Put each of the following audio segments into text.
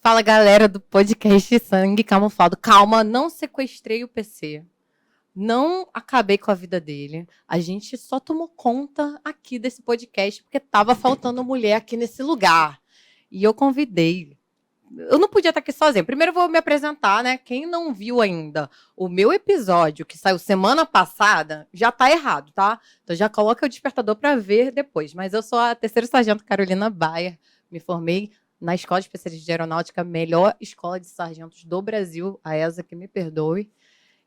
Fala, galera do podcast Sangue Camuflado. Calma, não sequestrei o PC. Não acabei com a vida dele. A gente só tomou conta aqui desse podcast porque tava faltando mulher aqui nesse lugar. E eu convidei. Eu não podia estar aqui sozinha. Primeiro eu vou me apresentar, né? Quem não viu ainda o meu episódio que saiu semana passada, já tá errado, tá? Então já coloca o despertador para ver depois. Mas eu sou a terceira sargento Carolina Bayer. Me formei na Escola de Especialistas de Aeronáutica, melhor escola de sargentos do Brasil, a ESA, que me perdoe.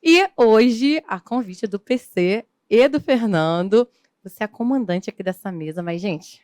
E hoje, a convite do PC e do Fernando, você é a comandante aqui dessa mesa, mas, gente,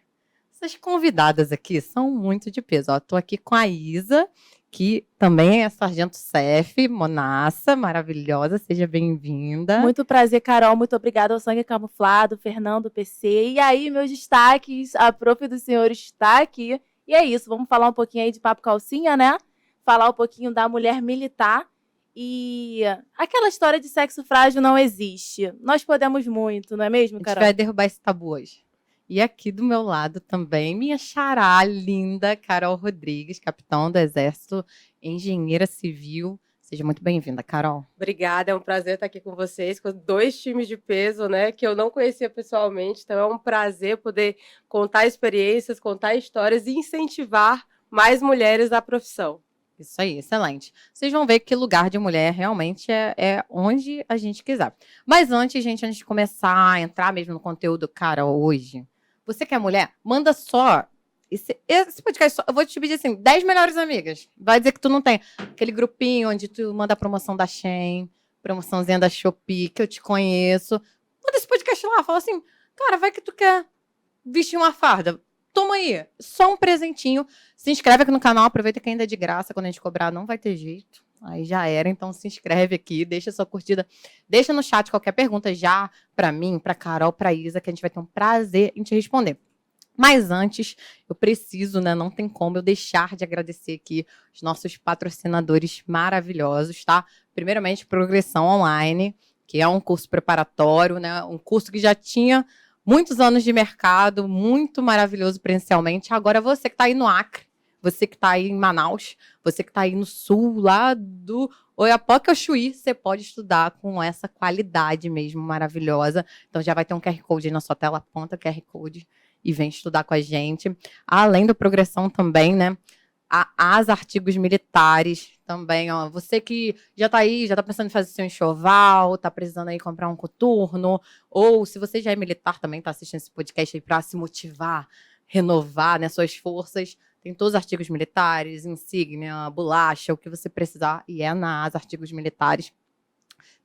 essas convidadas aqui são muito de peso. Estou aqui com a Isa, que também é sargento CEF, Monassa, maravilhosa, seja bem-vinda. Muito prazer, Carol, muito obrigada ao Sangue Camuflado, Fernando, PC. E aí, meus destaques, a prof do senhor está aqui. E é isso, vamos falar um pouquinho aí de papo calcinha, né? Falar um pouquinho da mulher militar. E aquela história de sexo frágil não existe. Nós podemos muito, não é mesmo, Carol? A gente vai derrubar esse tabu hoje. E aqui do meu lado também, minha xará linda, Carol Rodrigues, capitão do Exército, engenheira civil. Seja muito bem-vinda, Carol. Obrigada, é um prazer estar aqui com vocês, com 2 times de peso, né, que eu não conhecia pessoalmente, então é um prazer poder contar experiências, contar histórias e incentivar mais mulheres na profissão. Isso aí, excelente. Vocês vão ver que lugar de mulher realmente é onde a gente quiser. Mas antes, gente, antes de começar a entrar mesmo no conteúdo, cara, hoje, você que é mulher, manda só esse podcast, eu vou te pedir assim, 10 melhores amigas. Vai dizer que tu não tem aquele grupinho onde tu manda a promoção da Shein, promoçãozinha da Shopee, que eu te conheço. Manda esse podcast lá, fala assim, cara, vai que tu quer vestir uma farda. Toma aí, só um presentinho. Se inscreve aqui no canal, aproveita que ainda é de graça. Quando a gente cobrar, não vai ter jeito. Aí já era, então se inscreve aqui, deixa sua curtida. Deixa no chat qualquer pergunta já pra mim, pra Carol, pra Isa, que a gente vai ter um prazer em te responder. Mas antes, eu preciso, né, não tem como eu deixar de agradecer aqui os nossos patrocinadores maravilhosos, tá? Primeiramente, Progressão Online, que é um curso preparatório, né, um curso que já tinha muitos anos de mercado, muito maravilhoso presencialmente. Agora você que está aí no Acre, você que está aí em Manaus, você que está aí no sul, lá do Oiapoque ao Chuí, você pode estudar com essa qualidade mesmo maravilhosa. Então já vai ter um QR Code aí na sua tela, aponta o QR Code e vem estudar com a gente. Além da progressão também, né? As artigos militares também, ó. Você que já está aí, já está pensando em fazer seu enxoval, está precisando aí comprar um coturno, ou se você já é militar também, está assistindo esse podcast aí para se motivar, renovar, né, suas forças, tem todos os artigos militares, insígnia, bolacha, o que você precisar, e é nas artigos militares.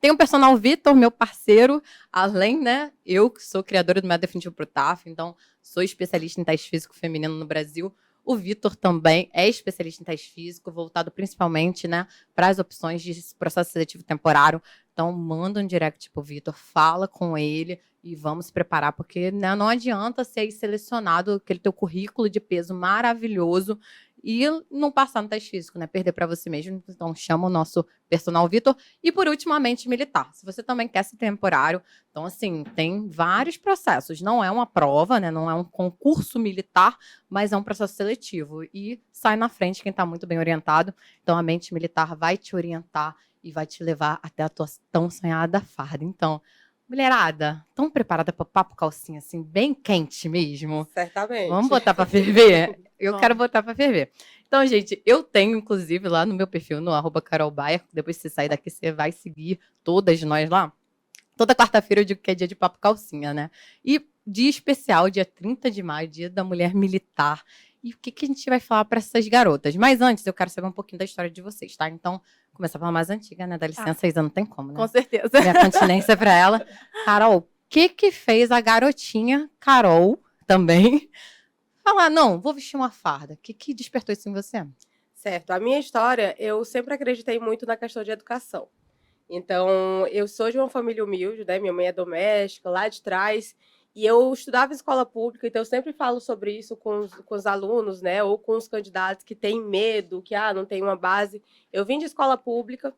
Tem o personal Vitor, meu parceiro, além, né, eu que sou criadora do método definitivo para o TAF, então sou especialista em teste físico feminino no Brasil. O Vitor também é especialista em teste físico, voltado principalmente, né, para as opções de processo seletivo temporário. Então, manda um direct pro Vitor, fala com ele e vamos se preparar, porque, né, não adianta ser selecionado aquele teu currículo de peso maravilhoso e não passar no teste físico, né? Perder para você mesmo. Então, chama o nosso personal Vitor. E, por último, a mente militar. Se você também quer ser temporário, então, assim, tem vários processos. Não é uma prova, né? Não é um concurso militar, mas é um processo seletivo. E sai na frente quem está muito bem orientado. Então, a mente militar vai te orientar e vai te levar até a tua tão sonhada farda. Então, mulherada, tão preparada para papo calcinha, assim, bem quente mesmo? Certamente. Vamos botar para ferver? Eu quero botar para ferver. Então, gente, eu tenho, inclusive, lá no meu perfil, no @carolbaia, depois que você sair daqui, você vai seguir todas nós lá. Toda quarta-feira eu digo que é dia de papo calcinha, né? E dia especial, dia 30 de maio, dia da mulher militar. E o que a gente vai falar para essas garotas? Mas antes, eu quero saber um pouquinho da história de vocês, tá? Então, começar pela mais antiga, né? Dá licença, Isa, não tem como, né? Com certeza. Minha continência para ela. Carol, o que fez a garotinha Carol também falar, não, vou vestir uma farda? O que despertou isso em você? Certo, a minha história, eu sempre acreditei muito na questão de educação. Então, eu sou de uma família humilde, né? Minha mãe é doméstica, lá de trás, e eu estudava em escola pública, então eu sempre falo sobre isso com os alunos, né? Ou com os candidatos que têm medo, que não tem uma base. Eu vim de escola pública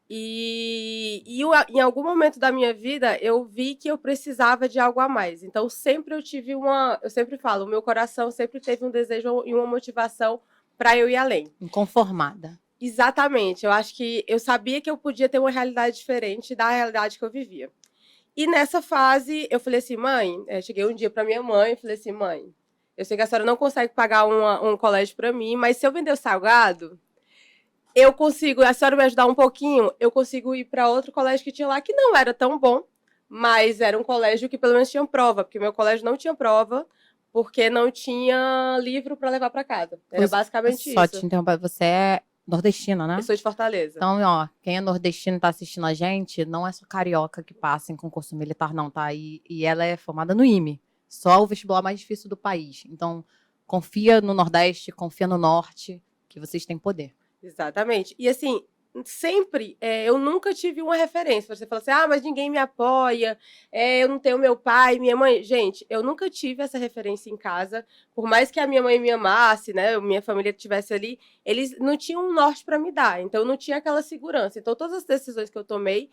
em algum momento da minha vida eu vi que eu precisava de algo a mais. Então, sempre eu sempre falo, o meu coração sempre teve um desejo e uma motivação para eu ir além. Inconformada. Exatamente. Eu acho que eu sabia que eu podia ter uma realidade diferente da realidade que eu vivia. E nessa fase, eu falei assim, mãe, cheguei um dia para minha mãe e falei assim, mãe, eu sei que a senhora não consegue pagar um colégio para mim, mas se eu vender o salgado, eu consigo, a senhora me ajudar um pouquinho, eu consigo ir para outro colégio que tinha lá, que não era tão bom, mas era um colégio que pelo menos tinha prova, porque meu colégio não tinha prova, porque não tinha livro para levar para casa. Era basicamente Só isso. te interromper, você é nordestina, né? Eu sou de Fortaleza. Então, ó, quem é nordestino e tá assistindo a gente, não é só carioca que passa em concurso militar, não, tá? E ela é formada no IME, só o vestibular mais difícil do país. Então, confia no Nordeste, confia no Norte, que vocês têm poder. Exatamente. E assim, sempre, eu nunca tive uma referência. Você fala assim, mas ninguém me apoia, eu não tenho meu pai, minha mãe. Gente, eu nunca tive essa referência em casa. Por mais que a minha mãe me amasse, né, minha família estivesse ali, eles não tinham um norte para me dar. Então, eu não tinha aquela segurança. Então, todas as decisões que eu tomei,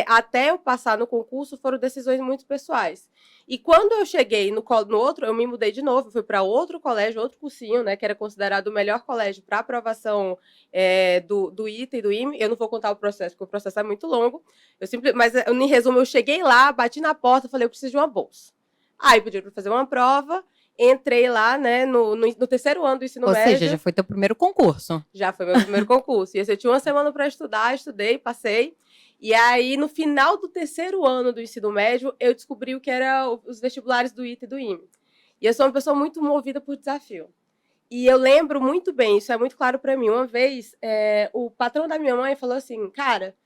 até eu passar no concurso, foram decisões muito pessoais. E quando eu cheguei no outro, eu me mudei de novo, fui para outro colégio, outro cursinho, né, que era considerado o melhor colégio para aprovação do ITA e do IME. Eu não vou contar o processo, porque o processo é muito longo. Mas, em resumo, eu cheguei lá, bati na porta, falei, eu preciso de uma bolsa. Aí pediram para fazer uma prova, entrei lá, né, no terceiro ano do ensino médio. Ou seja, já foi teu primeiro concurso. Já foi meu primeiro concurso. E eu tinha uma semana para estudar, estudei, passei. E aí, no final do terceiro ano do ensino médio, eu descobri o que eram os vestibulares do ITA e do IME. E eu sou uma pessoa muito movida por desafio. E eu lembro muito bem, isso é muito claro para mim. Uma vez, o patrão da minha mãe falou assim, cara,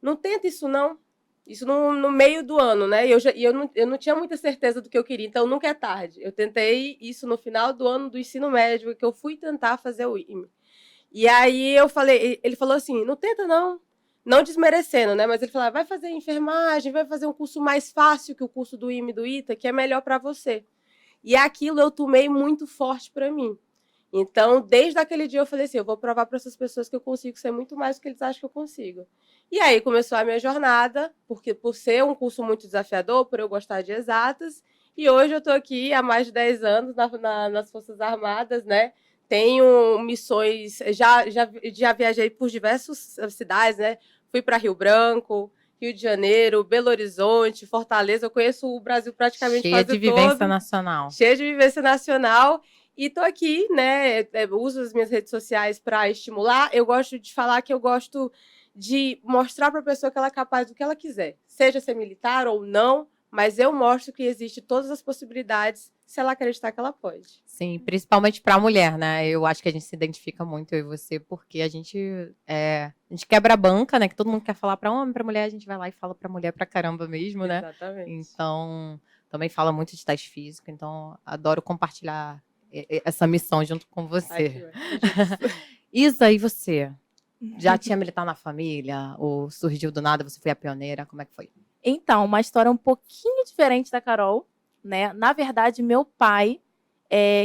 não tenta isso não. Isso no meio do ano, né? E eu não tinha muita certeza do que eu queria, então nunca é tarde. Eu tentei isso no final do ano do ensino médio, que eu fui tentar fazer o IME. E aí ele falou assim, não tenta não. Não desmerecendo, né? Mas ele falou, vai fazer enfermagem, vai fazer um curso mais fácil que o curso do IME e do ITA, que é melhor para você. E aquilo eu tomei muito forte para mim. Então, desde aquele dia eu falei assim, eu vou provar para essas pessoas que eu consigo ser muito mais do que eles acham que eu consigo. E aí começou a minha jornada, porque por ser um curso muito desafiador, por eu gostar de exatas, e hoje eu estou aqui há mais de 10 anos nas Forças Armadas, né? Tenho missões, já viajei por diversas cidades, né? Fui para Rio Branco, Rio de Janeiro, Belo Horizonte, Fortaleza, eu conheço o Brasil praticamente quase todo. Cheia de vivência nacional. Cheia de vivência nacional. E tô aqui, né? Uso as minhas redes sociais para estimular. Eu gosto de falar que eu gosto de mostrar para a pessoa que ela é capaz do que ela quiser, seja ser militar ou não, mas eu mostro que existe todas as possibilidades se ela acreditar que ela pode. Sim, principalmente para a mulher, né? Eu acho que a gente se identifica muito, eu e você, porque a gente quebra a banca, né? Que todo mundo quer falar para homem, para mulher, a gente vai lá e fala para mulher para caramba mesmo, né? Exatamente. Então, também fala muito de teste físico, então adoro compartilhar essa missão junto com você. Isa, e você? Já tinha militar na família? Ou surgiu do nada, você foi a pioneira? Como é que foi? Então, uma história um pouquinho diferente da Carol, né? Na verdade, meu pai,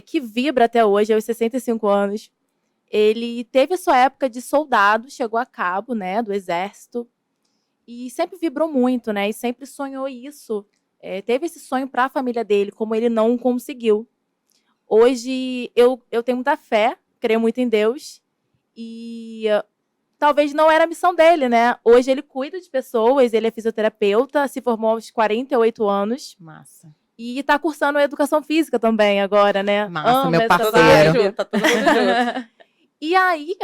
que vibra até hoje, aos 65 anos, ele teve a sua época de soldado, chegou a cabo, né, do exército, e sempre vibrou muito, né? E sempre sonhou isso. Teve esse sonho para a família dele, como ele não conseguiu. Hoje, eu tenho muita fé, creio muito em Deus, e talvez não era a missão dele, né? Hoje ele cuida de pessoas, ele é fisioterapeuta, se formou aos 48 anos. Massa. E está cursando educação física também agora, né? Massa, meu essa parceiro. vibe. Tá todo mundo junto. E aí,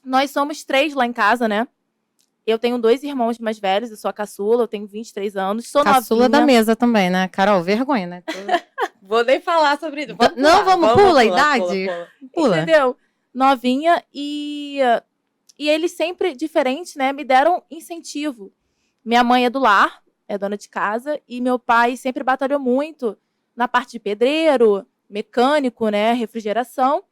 nós somos 3 lá em casa, né? Eu tenho 2 irmãos mais velhos, eu sou a caçula, eu tenho 23 anos, sou Caçula novinha. da mesa também, né? Carol, vergonha, né? Vou nem falar sobre isso. Vamos pula a idade. Pula. Entendeu? Novinha e eles sempre, diferentes, né, me deram incentivo. Minha mãe é do lar, é dona de casa, e meu pai sempre batalhou muito na parte de pedreiro, mecânico, né, refrigeração,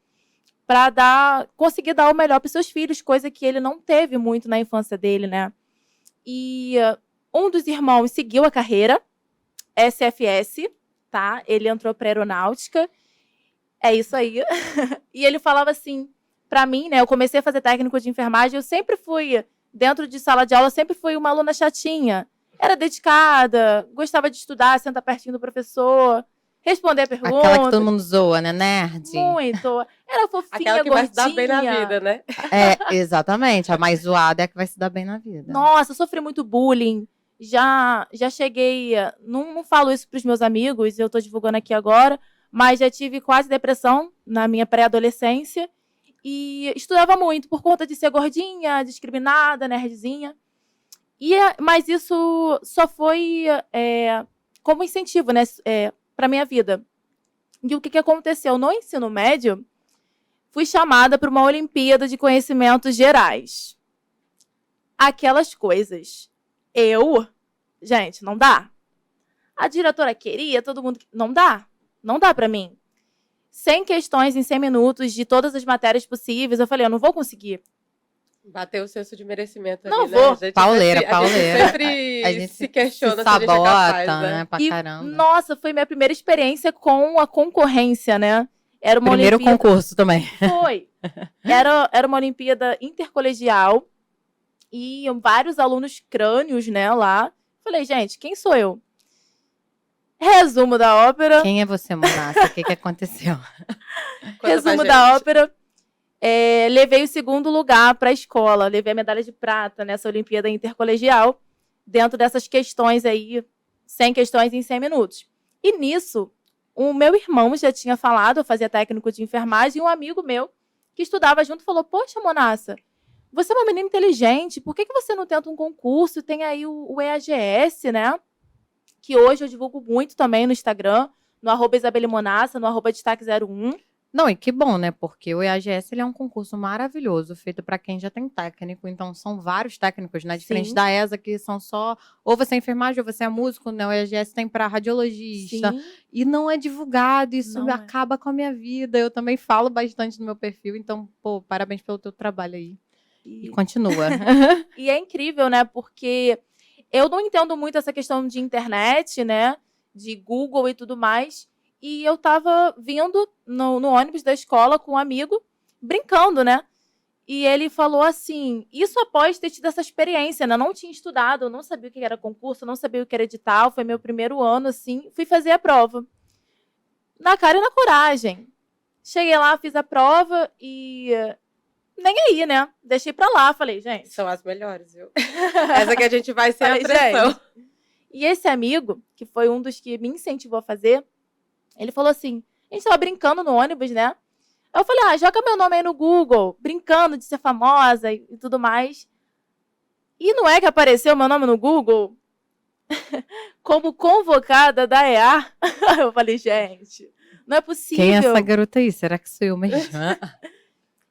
para conseguir dar o melhor para os seus filhos, coisa que ele não teve muito na infância dele, né. E um dos irmãos seguiu a carreira, SFS, tá? Ele entrou para aeronáutica, é isso aí. E ele falava assim, para mim, né, eu comecei a fazer técnico de enfermagem, eu sempre fui, dentro de sala de aula, sempre fui uma aluna chatinha. Era dedicada, gostava de estudar, sentar pertinho do professor. responder perguntas. Aquela que todo mundo zoa, né? Nerd. Muito. Era fofinha, Aquela que vai se dar bem na gordinha. vida, né? É, exatamente. A mais zoada é a que vai se dar bem na vida. Nossa, eu sofri muito bullying. Já cheguei. Não falo isso pros meus amigos, eu tô divulgando aqui agora, mas já tive quase depressão na minha pré-adolescência. E estudava muito por conta de ser gordinha, discriminada, nerdzinha. Mas isso só foi como incentivo, né, para minha vida. E o que aconteceu? No ensino médio, fui chamada para uma Olimpíada de Conhecimentos Gerais. Aquelas coisas. Gente, não dá. A diretora queria, todo mundo... Não dá. Não dá para mim. 100 questões em 100 minutos de todas as matérias possíveis. Eu falei, eu não vou conseguir. Bateu o senso de merecimento Não ali, vou. né? Pauleira. A gente sempre se questiona se se a gente é capaz, sabota, né? Pra E, caramba. nossa, foi minha primeira experiência com a concorrência, né? Era uma Primeiro Olimpíada... concurso também. Foi. Era uma Olimpíada intercolegial e vários alunos crânios, né, lá. Falei, gente, quem sou eu? Resumo da ópera. Quem é você, Monassa? O que aconteceu? Conta pra Resumo gente. da ópera. Levei o segundo lugar para a escola. Levei a medalha de prata nessa Olimpíada intercolegial. Dentro dessas questões aí, 100 questões em 100 minutos. E nisso, o meu irmão já tinha falado, eu fazia técnico de enfermagem, e um amigo meu que estudava junto falou, poxa, Monassa, você é uma menina inteligente, por que você não tenta um concurso? Tem aí o EAGS, né? Que hoje eu divulgo muito também no Instagram, no @IsabeliMonassa, no @destaque01. Não, e que bom, né? Porque o EAGS ele é um concurso maravilhoso, feito para quem já tem técnico. Então, são vários técnicos, né? Diferente Sim. da ESA, que são só... Ou você é enfermagem, ou você é músico, né? O EAGS tem para radiologista. Sim. E não é divulgado, isso Não é. acaba com a minha vida. Eu também falo bastante no meu perfil. Então, pô, parabéns pelo teu trabalho aí. E continua. E é incrível, né? Porque eu não entendo muito essa questão de internet, né? De Google e tudo mais. E eu tava vindo no ônibus da escola com um amigo, brincando, né? E ele falou assim, isso após ter tido essa experiência, né? Eu não tinha estudado, eu não sabia o que era concurso, eu não sabia o que era edital, foi meu primeiro ano, assim, fui fazer a prova. Na cara e na coragem. Cheguei lá, fiz a prova e... nem aí, né? Deixei pra lá, falei, gente... São as melhores, viu? Essa que a gente vai sem a Falei, pressão. gente. E esse amigo, que foi um dos que me incentivou a fazer, ele falou assim, a gente tava brincando no ônibus, né? Eu falei, joga meu nome aí no Google, brincando de ser famosa e tudo mais. E não é que apareceu meu nome no Google como convocada da EA? Eu falei, gente, não é possível. Quem é essa garota aí? Será que sou eu mesmo?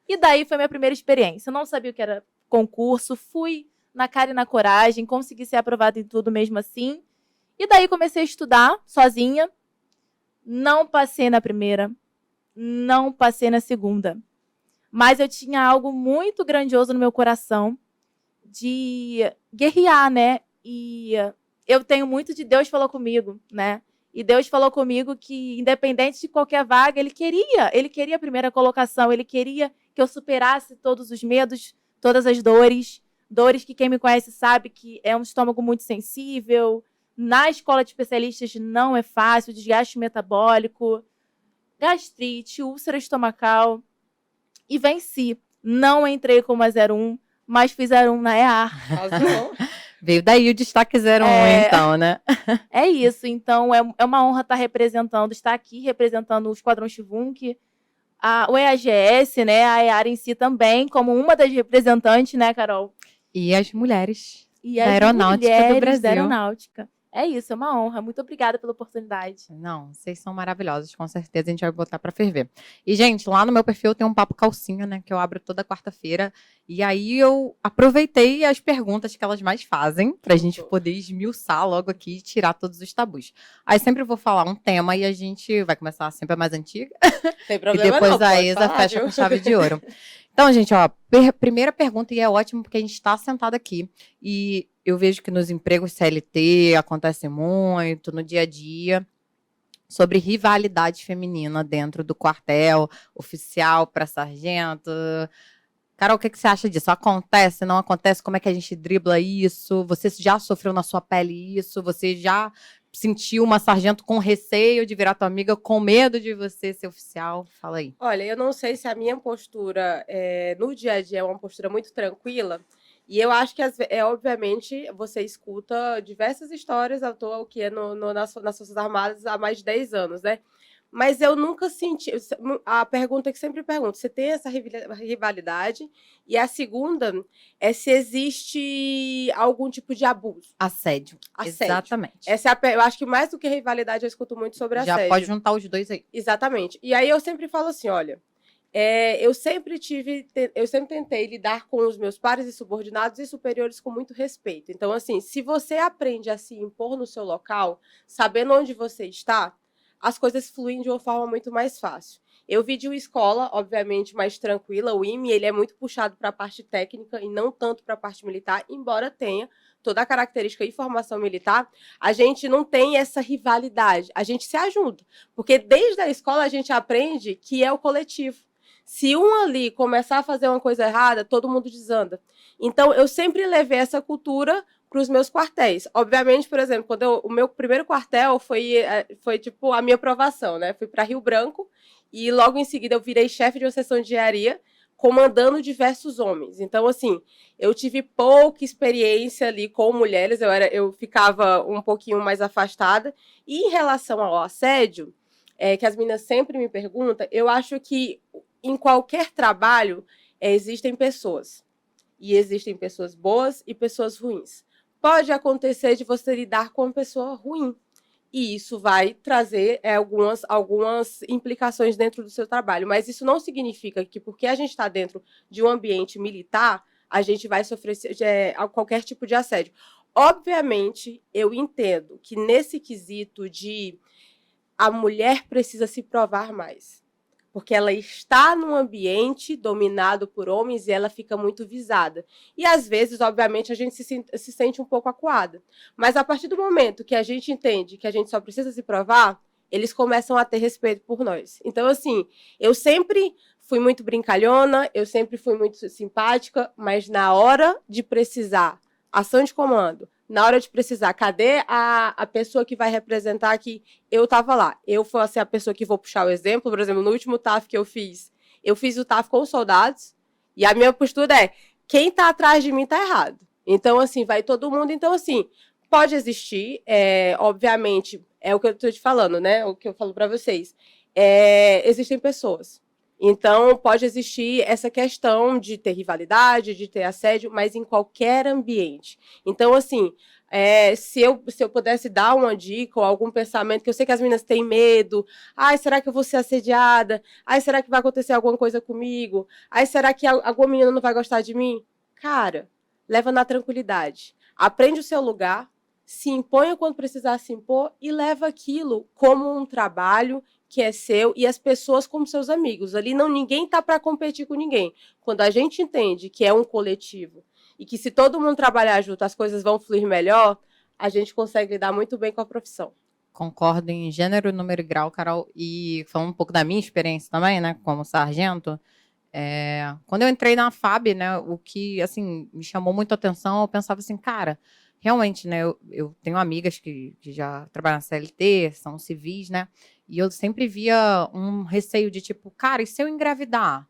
E daí foi minha primeira experiência. Eu não sabia o que era concurso, fui na cara e na coragem, consegui ser aprovada em tudo mesmo assim. E daí comecei a estudar sozinha. Não passei na primeira, não passei na segunda. Mas eu tinha algo muito grandioso no meu coração de guerrear, né? E eu tenho muito de Deus falou comigo, né? E Deus falou comigo que, independente de qualquer vaga, Ele queria a primeira colocação, Ele queria que eu superasse todos os medos, todas as dores que quem me conhece sabe que é um estômago muito sensível. Na escola de especialistas não é fácil, desgaste metabólico, gastrite, úlcera estomacal. E venci. Não entrei como a 01, mas fiz 01 na EA. Veio daí o destaque 01, então, né? É isso. Então, é uma honra estar aqui representando o Esquadrão Chivunk, o EAGS, né? A EAR em si também, como uma das representantes, né, Carol? E as mulheres E da as aeronáutica mulheres do Brasil. da aeronáutica. É isso, é uma honra. Muito obrigada pela oportunidade. Não, vocês são maravilhosos, com certeza a gente vai botar pra ferver. E, gente, lá no meu perfil tem um papo calcinha, né, que eu abro toda quarta-feira. E aí eu aproveitei as perguntas que elas mais fazem pra gente poder esmiuçar logo aqui e tirar todos os tabus. Aí sempre vou falar um tema e a gente vai começar sempre a mais antiga. Tem E problema depois não, a pode Isa falar, fecha viu? com chave de ouro. Então, gente, ó, primeira pergunta, e é ótimo porque a gente está sentado aqui. E eu vejo que nos empregos CLT acontece muito, no dia a dia, sobre rivalidade feminina dentro do quartel, oficial para sargento. Carol, o que você acha disso? Acontece, não acontece? Como é que a gente dribla isso? Você já sofreu na sua pele isso? Você já sentiu uma sargento com receio de virar tua amiga, com medo de você ser oficial? Fala aí. Olha, eu não sei se a minha postura no dia a dia é uma postura muito tranquila. E eu acho que, obviamente, você escuta diversas histórias, eu estou aqui nas Forças Armadas há mais de 10 anos, né? Mas eu nunca senti. A pergunta que sempre pergunto: você tem essa rivalidade? E a segunda é se existe algum tipo de abuso. Assédio. Exatamente. Eu acho que mais do que rivalidade, eu escuto muito sobre assédio. Já pode juntar os dois aí. Exatamente. E aí eu sempre falo assim: olha, eu sempre tentei lidar com os meus pares e subordinados e superiores com muito respeito. Então, assim, se você aprende a se impor no seu local, sabendo onde você está, as coisas fluem de uma forma muito mais fácil. Eu vi de uma escola, obviamente, mais tranquila. O IME, ele é muito puxado para a parte técnica e não tanto para a parte militar, embora tenha toda a característica e formação militar. A gente não tem essa rivalidade, a gente se ajuda. Porque desde a escola a gente aprende que é o coletivo. Se um ali começar a fazer uma coisa errada, todo mundo desanda. Então, eu sempre levei essa cultura para os meus quartéis. Obviamente, por exemplo, o meu primeiro quartel foi tipo a minha aprovação, né? Fui para Rio Branco e logo em seguida eu virei chefe de uma seção de engenharia, comandando diversos homens. Então, assim, eu tive pouca experiência ali com mulheres, eu ficava um pouquinho mais afastada. E em relação ao assédio, que as meninas sempre me perguntam, eu acho que em qualquer trabalho existem pessoas. E existem pessoas boas e pessoas ruins. Pode acontecer de você lidar com uma pessoa ruim. E isso vai trazer algumas implicações dentro do seu trabalho. Mas isso não significa que, porque a gente está dentro de um ambiente militar, a gente vai sofrer qualquer tipo de assédio. Obviamente, eu entendo que nesse quesito de a mulher precisa se provar mais. Porque ela está num ambiente dominado por homens e ela fica muito visada. E, às vezes, obviamente, a gente se sente um pouco acuada. Mas, a partir do momento que a gente entende que a gente só precisa se provar, eles começam a ter respeito por nós. Então, assim, eu sempre fui muito brincalhona, eu sempre fui muito simpática, mas na hora de precisar, ação de comando, na hora de precisar, cadê a pessoa que vai representar aqui? Eu estava lá. Eu fui assim, a pessoa que vou puxar o exemplo. Por exemplo, no último TAF que eu fiz o TAF com os soldados. E a minha postura é, quem está atrás de mim está errado. Então, assim, vai todo mundo. Então, assim, pode existir. Obviamente, é o que eu estou te falando, né? O que eu falo para vocês. Existem pessoas. Então, pode existir essa questão de ter rivalidade, de ter assédio, mas em qualquer ambiente. Então, assim, se eu pudesse dar uma dica ou algum pensamento, que eu sei que as meninas têm medo, será que eu vou ser assediada? Será que vai acontecer alguma coisa comigo? Será que alguma menina não vai gostar de mim? Cara, leva na tranquilidade. Aprende o seu lugar, se imponha quando precisar se impor e leva aquilo como um trabalho que é seu e as pessoas como seus amigos. Ali ninguém está para competir com ninguém. Quando a gente entende que é um coletivo e que se todo mundo trabalhar junto as coisas vão fluir melhor, a gente consegue lidar muito bem com a profissão. Concordo em gênero, número e grau, Carol. E falando um pouco da minha experiência também, né, como sargento, quando eu entrei na FAB, né, o que assim me chamou muito a atenção, eu pensava assim, cara, realmente, né, eu tenho amigas que já trabalham na CLT, são civis, né, e eu sempre via um receio de tipo, cara, e se eu engravidar?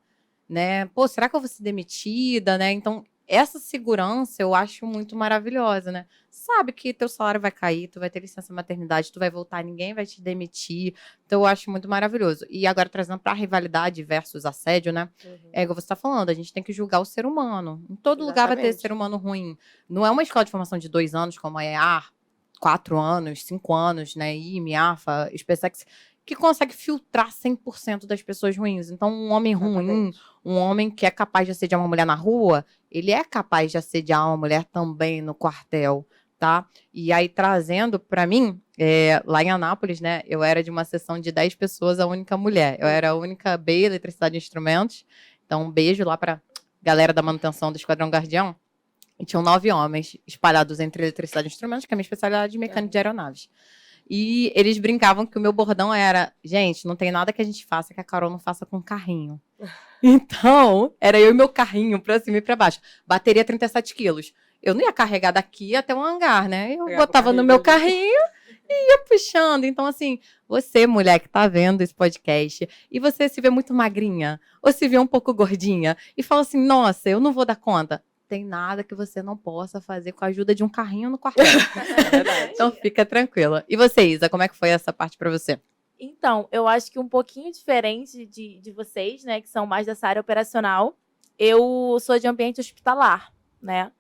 Né? Pô, será que eu vou ser demitida? Né? Então, essa segurança eu acho muito maravilhosa, né? Sabe que teu salário vai cair, tu vai ter licença maternidade, tu vai voltar, ninguém vai te demitir. Então, eu acho muito maravilhoso. E agora, trazendo para a rivalidade versus assédio, né? É igual você está falando, a gente tem que julgar o ser humano. Em todo lugar vai ter ser humano ruim. Não é uma escola de formação de 2 anos, como a EAR, 4 anos, 5 anos, né? IME, AFA, SpaceX, que consegue filtrar 100% das pessoas ruins. Então, um homem ruim, um homem que é capaz de assediar uma mulher na rua, ele é capaz de assediar uma mulher também no quartel, tá? E aí, trazendo para mim, lá em Anápolis, né, eu era de uma seção de 10 pessoas, a única mulher. Eu era a única B, Eletricidade e Instrumentos. Então, um beijo lá para galera da manutenção do Esquadrão Guardião. E tinham 9 homens espalhados entre Eletricidade e Instrumentos, que é a minha especialidade de mecânica de aeronaves. E eles brincavam que o meu bordão era, gente, não tem nada que a gente faça que a Carol não faça com carrinho. Então, era eu e meu carrinho pra cima e pra baixo. Bateria 37 quilos. Eu não ia carregar daqui até um hangar, né? Eu botava no meu carrinho puxando. Então, assim, você, mulher que tá vendo esse podcast, e você se vê muito magrinha, ou se vê um pouco gordinha, e fala assim, nossa, eu não vou dar conta. Tem nada que você não possa fazer com a ajuda de um carrinho no quartel. É verdade. Então, fica tranquila. E você, Isa, como é que foi essa parte pra você? Então, eu acho que um pouquinho diferente de vocês, né, que são mais dessa área operacional, eu sou de ambiente hospitalar, né?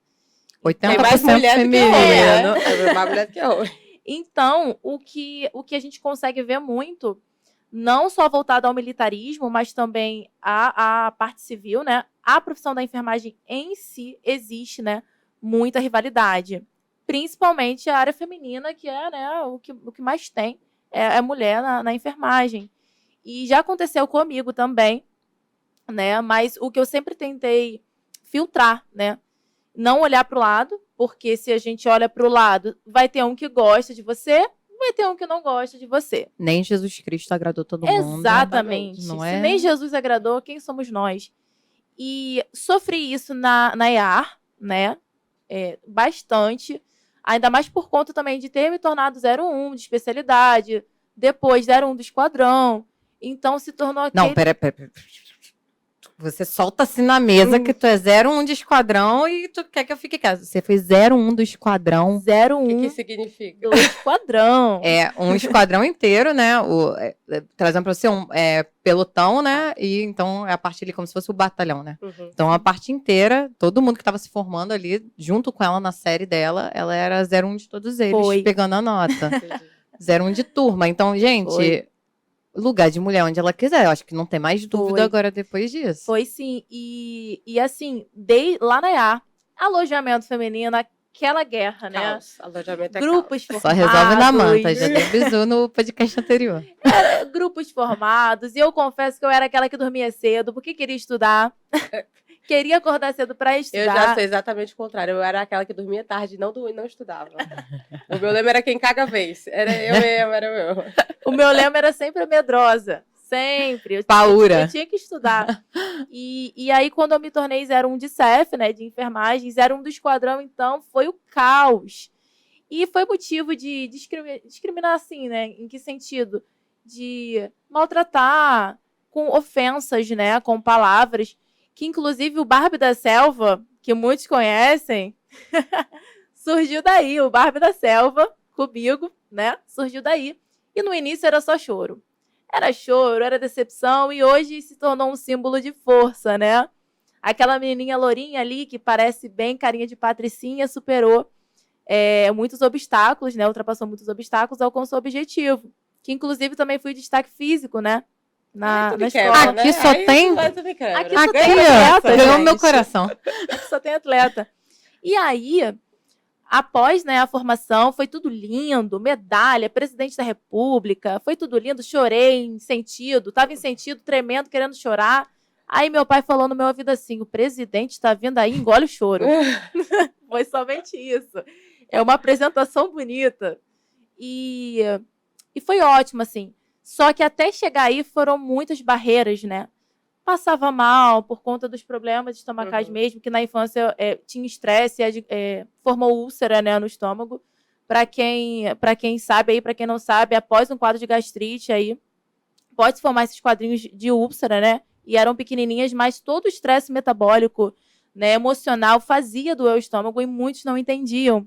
80% Tem mais mulher do que feminino. homem, né? Tem mais mulher do que homem. Então, o que a gente consegue ver muito, não só voltado ao militarismo, mas também à parte civil, né? A profissão da enfermagem em si existe, né? Muita rivalidade. Principalmente a área feminina, que é, né, o que mais tem é mulher na enfermagem. E já aconteceu comigo também, né? Mas o que eu sempre tentei filtrar, né? Não olhar para o lado, porque se a gente olha para o lado, vai ter um que gosta de você, vai ter um que não gosta de você. Nem Jesus Cristo agradou todo mundo. Exatamente. Não Se é? nem Jesus agradou, quem somos nós? E sofri isso na EAR, né? Bastante. Ainda mais por conta também de ter me tornado 01 de especialidade, depois 01 do esquadrão. Então se tornou aquele... Não, pera. Você solta assim na mesa que tu é 01 de esquadrão e tu quer que eu fique quieta. Você foi 01 do esquadrão. 01 O que significa? do esquadrão. É um esquadrão inteiro, né? Trazendo pra você um pelotão, né? E então é a parte ali como se fosse o batalhão, né? Uhum. Então a parte inteira, todo mundo que tava se formando ali, junto com ela na série dela, ela era 01 de todos eles, Foi. pegando a nota. Entendi. 01 de turma. Então, gente, Foi. lugar de mulher onde ela quiser. Eu acho que não tem mais dúvida Foi. agora depois disso. Foi sim. E assim, lá na EA, alojamento feminino, aquela guerra, né? Caos. Alojamento é Grupos caos. Só formados. resolve na manta, já deu bizu no podcast anterior. Grupos formados. E eu confesso que eu era aquela que dormia cedo, porque queria estudar. Queria acordar cedo para Eu estudar. já sou exatamente o contrário. Eu era aquela que dormia tarde e não estudava. O meu lema era quem caga vez. Era eu mesmo, era eu. O meu lema era sempre a medrosa. Sempre. Paura. Eu tinha que estudar. E aí, quando eu me tornei 01 de CEF, né, de enfermagem, 01 do esquadrão, então, foi o caos. E foi motivo de discriminar, assim, né? Em que sentido? De maltratar com ofensas, né? Com palavras. Que, inclusive, o Barbie da Selva, que muitos conhecem, surgiu daí. O Barbie da Selva, comigo, né? Surgiu daí. E no início era só choro. Era choro, era decepção, e hoje se tornou um símbolo de força, né? Aquela menininha lourinha ali, que parece bem carinha de patricinha, superou muitos obstáculos, né? Ultrapassou muitos obstáculos, alcançou o objetivo. Que, inclusive, também foi destaque físico, né? Na escola. Aqui só tem- Aqui Aqui, só tem ó, atleta, ganhou gente. meu coração. Aqui só tem atleta. E aí, após, né, a formação, foi tudo lindo, medalha, presidente da República, foi tudo lindo, chorei em sentido, tava em sentido, tremendo, querendo chorar. Aí meu pai falou no meu ouvido assim, o presidente tá vindo aí, engole o choro. Foi somente isso. É uma apresentação bonita. E foi ótimo, assim. Só que até chegar aí foram muitas barreiras, né? Passava mal por conta dos problemas estomacais mesmo, que na infância tinha estresse, formou úlcera, né, no estômago. Para quem sabe aí, para quem não sabe, após um quadro de gastrite aí, pode se formar esses quadrinhos de úlcera, né? E eram pequenininhas, mas todo o estresse metabólico, né, emocional fazia doer o estômago e muitos não entendiam.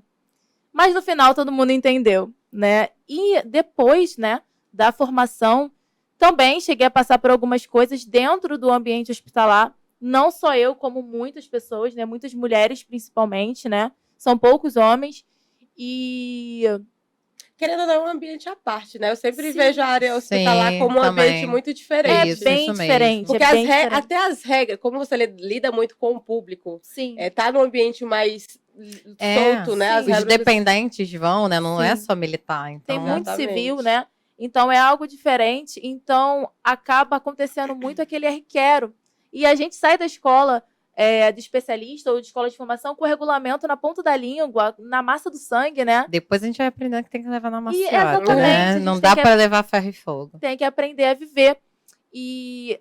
Mas no final todo mundo entendeu, né? E depois, né, da formação, também cheguei a passar por algumas coisas dentro do ambiente hospitalar. Não só eu, como muitas pessoas, né? Muitas mulheres, principalmente, né? São poucos homens. E... Querendo ou não, é um ambiente à parte, né? Eu sempre Sim. vejo a área hospitalar Sim, como um também. ambiente muito diferente. Isso bem mesmo. diferente. Porque é bem diferente. até as regras, como você lida muito com o público, Sim. tá num ambiente mais solto, né? As sim. Os regras- dependentes vão, né? Não é Sim. só militar. Então, Tem muito Exatamente. civil, né? Então é algo diferente. Então acaba acontecendo muito aquele requero. E a gente sai da escola de especialista ou de escola de formação com o regulamento na ponta da língua, na massa do sangue, né? depois a gente vai aprendendo que tem que levar na maciota, exatamente, a né? gente Não tem dá que- pra levar ferro e fogo. Tem que aprender a viver. E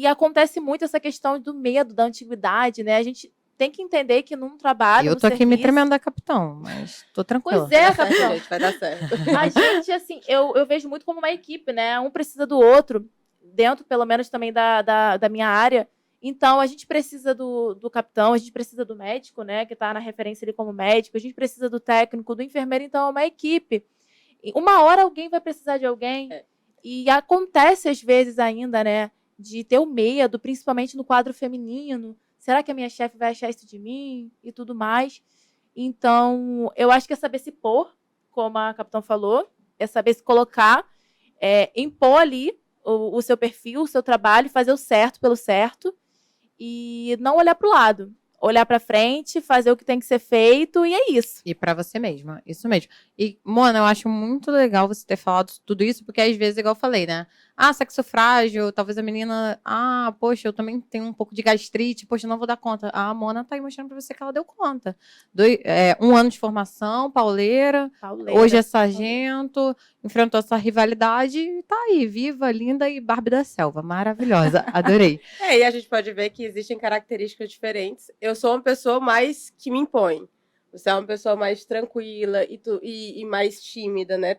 acontece muito essa questão do medo, da antiguidade, né? A gente tem que entender que num trabalho, Eu no tô aqui me serviço... tremendo da capitão, mas tô tranquila. Pois é, Vai dar certo, capitão. gente, vai dar certo. A gente, assim, eu vejo muito como uma equipe, né? Um precisa do outro, dentro, pelo menos, também da minha área. Então, a gente precisa do capitão, a gente precisa do médico, né? Que está na referência ali como médico, a gente precisa do técnico, do enfermeiro, então é uma equipe. E uma hora alguém vai precisar de alguém. É. E acontece, às vezes, ainda, né? De ter o medo, principalmente no quadro feminino. Será que a minha chefe vai achar isso de mim? E tudo mais. Então, eu acho que é saber se pôr, como a capitão falou, é saber se colocar, impor ali o seu perfil, o seu trabalho, fazer o certo pelo certo e não olhar para o lado. Olhar para frente, fazer o que tem que ser feito e é isso. E pra você mesma, isso mesmo. E, Mona, eu acho muito legal você ter falado tudo isso, porque às vezes, igual eu falei, né? Ah, sexo frágil, talvez a menina... Ah, poxa, eu também tenho um pouco de gastrite, poxa, eu não vou dar conta. A Mona tá aí mostrando pra você que ela deu conta. 1 ano de formação, pauleira, Pauleira. hoje é sargento, enfrentou essa rivalidade e tá aí, viva, linda e Barbie da selva. Maravilhosa, adorei. E a gente pode ver que existem características diferentes. Eu sou uma pessoa mais que me impõe. Você é uma pessoa mais tranquila e mais tímida, né?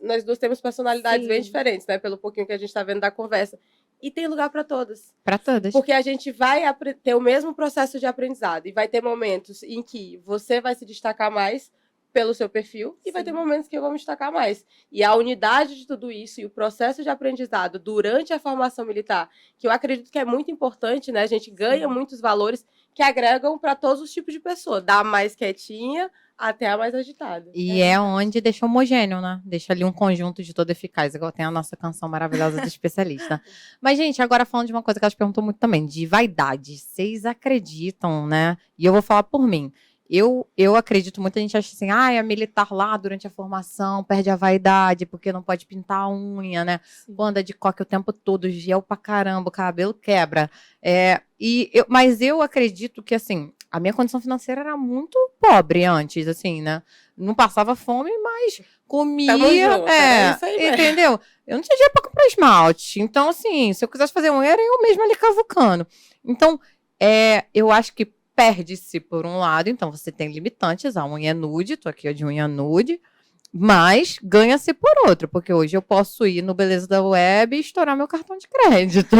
Nós duas temos personalidades Sim. bem diferentes, né? Pelo pouquinho que a gente está vendo da conversa. E tem lugar para todas. Pra todas. Porque a gente vai ter o mesmo processo de aprendizado. E vai ter momentos em que você vai se destacar mais pelo seu perfil. E vai ter momentos que eu vou me destacar mais. E a unidade de tudo isso e o processo de aprendizado durante a formação militar, que eu acredito que é muito importante, né? A gente ganha muitos valores que agregam para todos os tipos de pessoa. Da mais quietinha até a mais agitada. E é onde deixa homogêneo, né? Deixa ali um conjunto de todo eficaz, igual tem a nossa canção maravilhosa do especialista. Mas, gente, agora falando de uma coisa que elas perguntou muito também, de vaidade. Vocês acreditam, né? E eu vou falar por mim. Eu acredito, muita gente acha assim, a militar lá durante a formação perde a vaidade, porque não pode pintar a unha, né? Pô, anda de coque o tempo todo, gel pra caramba, o cabelo quebra. Mas eu acredito que, assim, a minha condição financeira era muito pobre antes, assim, né? Não passava fome, mas comia. Tamo junto, era isso aí mesmo. Entendeu? Eu não tinha dinheiro pra comprar esmalte. Então, assim, se eu quisesse fazer unha, era eu mesma ali cavucando. Então, eu acho que perde-se por um lado, então você tem limitantes, a unha é nude, tô aqui de unha nude, mas ganha-se por outro, porque hoje eu posso ir no Beleza da Web e estourar meu cartão de crédito.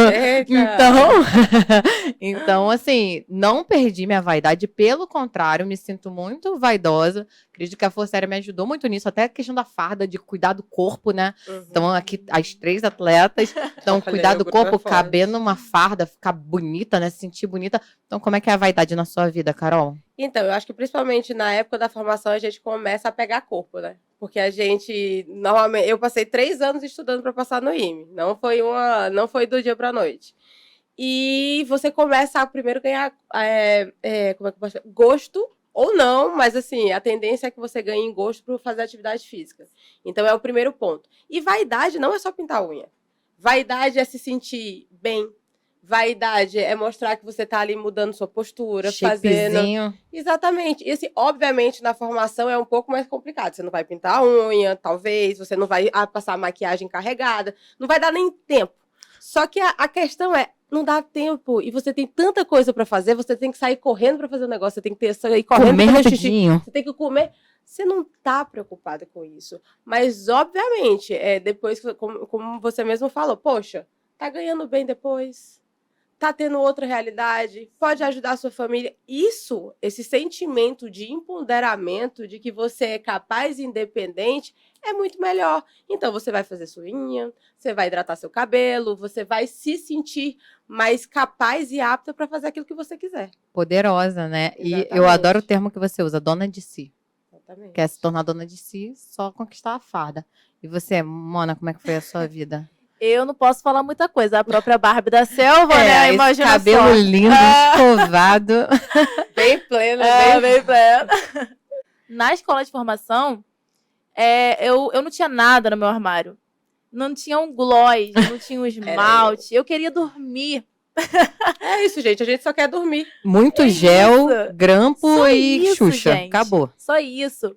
Então, assim, não perdi minha vaidade, pelo contrário, me sinto muito vaidosa. Acredito que a Força Aérea me ajudou muito nisso, até a questão da farda, de cuidar do corpo, né? Uhum. Então, aqui, as 3 atletas, então, cuidar do corpo, caber numa farda, ficar bonita, né? Se sentir bonita. Então, como é que é a vaidade na sua vida, Carol? Então, eu acho que principalmente na época da formação a gente começa a pegar corpo, né? Porque a gente, normalmente, eu passei 3 anos estudando para passar no IME, não foi do dia para a noite. E você começa a primeiro ganhar como é que eu posso dizer? Gosto ou não, mas assim, a tendência é que você ganhe gosto por fazer atividade física. Então é o primeiro ponto. E vaidade não é só pintar unha. Vaidade é se sentir bem. Vaidade é mostrar que você tá ali mudando sua postura, Shapezinho. fazendo... Exatamente. E assim, obviamente, na formação é um pouco mais complicado. Você não vai pintar a unha, talvez, você não vai passar maquiagem carregada, não vai dar nem tempo. Só que a questão é, não dá tempo. E você tem tanta coisa pra fazer, você tem que sair correndo pra fazer o negócio, você tem que sair correndo pra fazer xixi, você tem que comer... Você não tá preocupada com isso. Mas, obviamente, depois, como você mesmo falou, poxa, tá ganhando bem depois... tá tendo outra realidade, pode ajudar a sua família. Esse sentimento de empoderamento, de que você é capaz e independente, é muito melhor. Então, você vai fazer sua unha, você vai hidratar seu cabelo, você vai se sentir mais capaz e apta para fazer aquilo que você quiser. Poderosa, né? Exatamente. E eu adoro o termo que você usa, dona de si. Exatamente. Quer se tornar dona de si, só conquistar a farda. E você, Mona, como é que foi a sua vida? Eu não posso falar muita coisa. A própria Barbie da selva, né? Imagina cabelo só. lindo, escovado. Bem pleno, bem pleno. Na escola de formação, eu não tinha nada no meu armário. Não tinha um gloss, não tinha um esmalte. Eu queria dormir. É isso, gente. A gente só quer dormir. Muito gel, isso. grampo Só e isso, Xuxa. gente. Acabou. Só isso.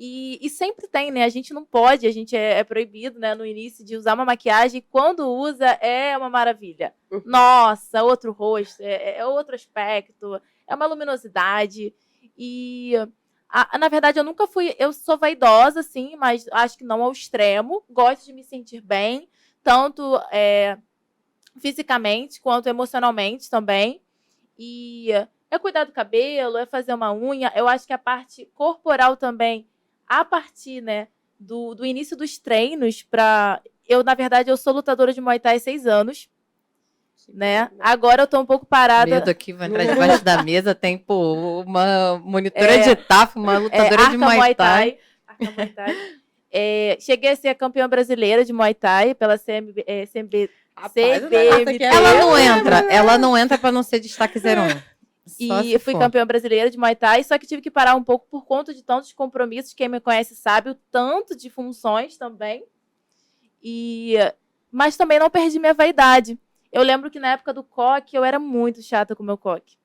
E sempre tem, né? A gente não pode, a gente é proibido, né, no início, de usar uma maquiagem. Quando usa, é uma maravilha. Nossa, outro rosto, é outro aspecto. é uma luminosidade. E, na verdade, eu sou vaidosa, sim, mas acho que não ao extremo. Gosto de me sentir bem, tanto fisicamente quanto emocionalmente também. E é cuidar do cabelo, é fazer uma unha. Eu acho que a parte corporal também, a partir, né, do início dos treinos, na verdade, eu sou lutadora de Muay Thai há 6 anos, né? Agora eu tô um pouco parada. Medo aqui, vou entrar debaixo da mesa, tem, pô, uma monitora de TAF, uma lutadora de Muay Thai. Arca Muay Thai. Cheguei a ser a campeã brasileira de Muay Thai pela CBMT. Ela não entra pra não ser destaque 01. E fui campeã brasileira de Muay Thai, só que tive que parar um pouco por conta de tantos compromissos. Quem me conhece sabe o tanto de funções também. Mas também não perdi minha vaidade. Eu lembro que na época do coque, eu era muito chata com o meu coque.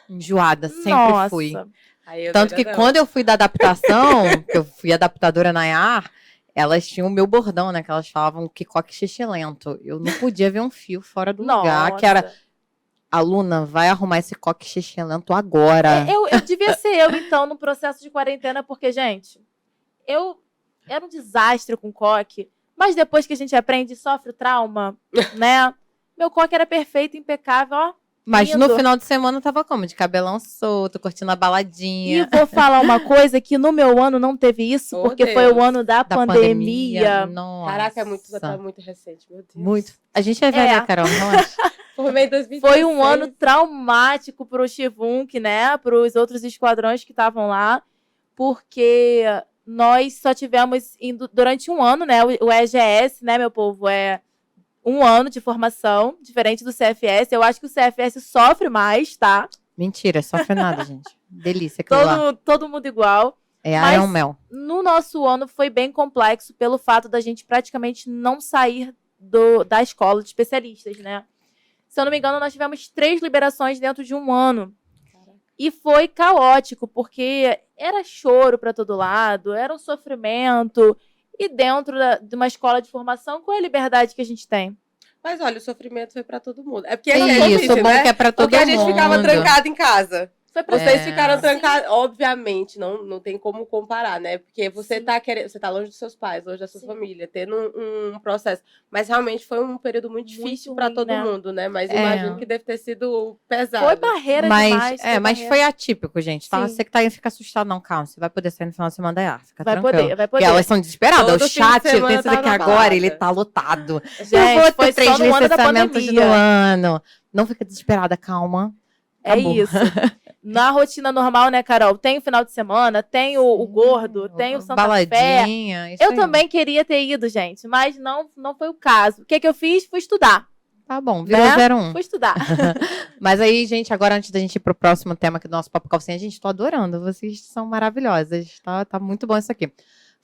Enjoada, sempre fui. Aí Tanto que quando eu fui da adaptação, que eu fui adaptadora na IAR, elas tinham o meu bordão, né? Que elas falavam que coque xixelento. Eu não podia ver um fio fora do lugar, que era... Aluna, vai arrumar esse coque xixelento agora. Eu devia ser eu, então, no processo de quarentena, porque, gente, eu era um desastre com coque, mas depois que a gente aprende, sofre o trauma, né? Meu coque era perfeito, impecável, ó. Mas lindo. no final de semana tava como? De cabelão solto, curtindo a baladinha. E vou falar uma coisa, que no meu ano não teve isso, porque foi o ano da pandemia. Nossa. Caraca, tá muito recente, meu Deus. Muito. A gente é velha, Carol, não acha? Formei em 2016. Foi um ano traumático pro Chivunk, né? Para os outros esquadrões que estavam lá, porque nós só tivemos indo durante um ano, né? O EGS, né, meu povo, é 1 ano de formação, diferente do CFS. Eu acho que o CFS sofre mais, tá? Mentira, sofre nada, gente. Delícia aquilo lá. Todo mundo igual. É Mas Iron Mel. No nosso ano foi bem complexo pelo fato da gente praticamente não sair da escola de especialistas, né? Se eu não me engano, nós tivemos 3 liberações dentro de um ano. Caraca. E foi caótico, porque era choro para todo lado, era um sofrimento. E dentro de uma escola de formação, qual é a liberdade que a gente tem? Mas olha, o sofrimento foi para todo mundo. É porque isso, bom, né? Que é para todo mundo. Porque a gente ficava trancado em casa. Vocês ficaram trancados, Sim. Obviamente, não tem como comparar, né? Porque você você tá longe dos seus pais, longe da sua família, tendo um processo. Mas realmente foi um período muito difícil para todo mundo, né? Mas imagino que deve ter sido pesado. Foi barreira demais. Mas foi atípico, gente. Tá? Você que tá aí, fica assustado, não, calma. Você vai poder sair no final de semana da IAR. Fica tranquilo. Vai poder. Porque elas são desesperadas. Todo o chat, pensa que agora ele tá lotado. Gente, eu vou ter 3 no ano da licenciamentos pandemia. no ano. Não fica desesperada, calma. Acabou. É isso. Na rotina normal, né, Carol? Tem o final de semana, tem o gordo, tem o Santa baladinha, Fé. Eu também queria ter ido, gente, mas não foi o caso. O que eu fiz? Fui estudar. Tá bom, virou 01. Fui estudar. Mas aí, gente, agora antes da gente ir pro próximo tema aqui do nosso Papo Calcinha, gente, tô adorando. Vocês são maravilhosas. Tá muito bom isso aqui.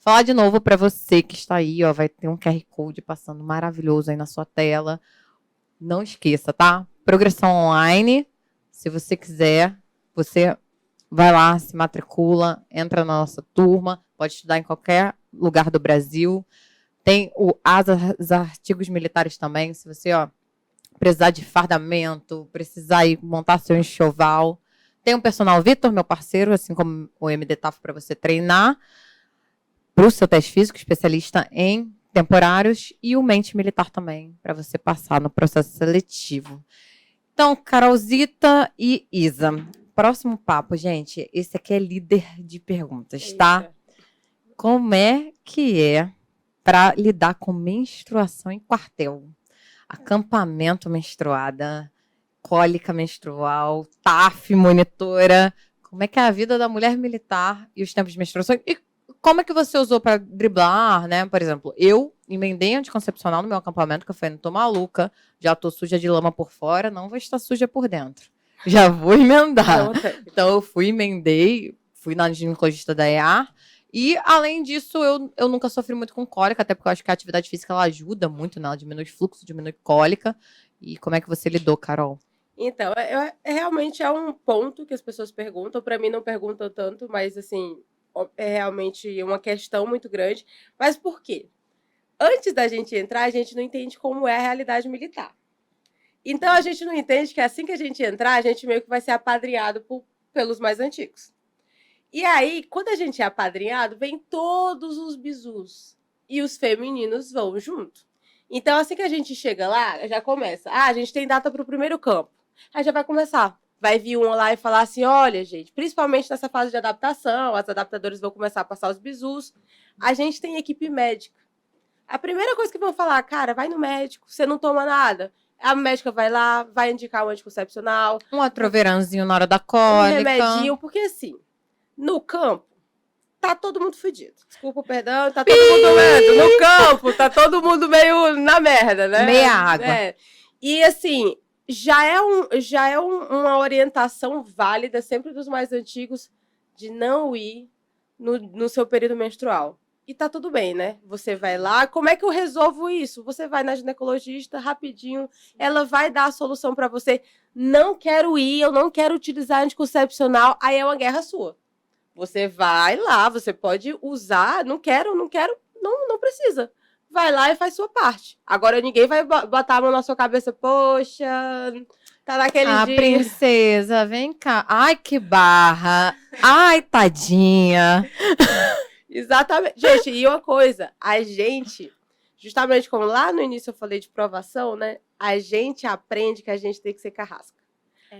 Falar de novo pra você que está aí, ó, vai ter um QR Code passando maravilhoso aí na sua tela. Não esqueça, tá? Progressão online. Se você quiser, você vai lá, se matricula, entra na nossa turma, pode estudar em qualquer lugar do Brasil. Tem os artigos militares também, se você precisar de fardamento, precisar ir montar seu enxoval. Tem um personal Vitor, meu parceiro, assim como o MD TAF, para você treinar para o seu teste físico, especialista em temporários, e o Mente Militar também, para você passar no processo seletivo. Então, Carolzita e Isa. Próximo papo, gente. Esse aqui é líder de perguntas, tá? Como é que é para lidar com menstruação em quartel? Acampamento menstruada, cólica menstrual, TAF monitora. Como é que é a vida da mulher militar e os tempos de menstruação? E como é que você usou para driblar, né? Por exemplo, eu emendei anticoncepcional no meu acampamento, que eu falei, não tô maluca, já tô suja de lama por fora, não vou estar suja por dentro. Já vou emendar. Então, eu emendei, fui na ginecologista da EAR, e, além disso, eu nunca sofri muito com cólica, até porque eu acho que a atividade física, ela ajuda muito, né? Ela diminui fluxo, diminui cólica. E como é que você lidou, Carol? Então, realmente é um ponto que as pessoas perguntam, para mim não perguntam tanto, mas, assim, é realmente uma questão muito grande. Mas por quê? Antes da gente entrar, a gente não entende como é a realidade militar. Então, a gente não entende que assim que a gente entrar, a gente meio que vai ser apadrinhado pelos mais antigos. E aí, quando a gente é apadrinhado, vem todos os bizus. E os femininos vão junto. Então, assim que a gente chega lá, já começa. Ah, a gente tem data para o primeiro campo. Aí já vai começar. Vai vir um lá e falar assim, olha, gente, principalmente nessa fase de adaptação, as adaptadoras vão começar a passar os bizus. A gente tem equipe médica. A primeira coisa que vão falar, cara, vai no médico, você não toma nada. A médica vai lá, vai indicar um anticoncepcional. Um atroveranzinho na hora da Um cólica. remedinho, porque assim, no campo, tá todo mundo fudido. Desculpa o perdão, tá todo mundo doendo. No campo, tá todo mundo meio na merda, né? Meia água. É. E assim, já é uma orientação válida, sempre dos mais antigos, de não ir no seu período menstrual. E tá tudo bem, né? Você vai lá, como é que eu resolvo isso? Você vai na ginecologista rapidinho, ela vai dar a solução pra você. Não quero ir, eu não quero utilizar anticoncepcional, aí é uma guerra sua. Você vai lá, você pode usar, não quero, não precisa. Vai lá e faz sua parte. Agora ninguém vai botar a mão na sua cabeça, poxa, tá naquele dia. Princesa, vem cá. Ai, que barra. Ai, tadinha. Exatamente. Gente, e uma coisa, a gente, justamente como lá no início eu falei de provação, né? A gente aprende que a gente tem que ser carrasca.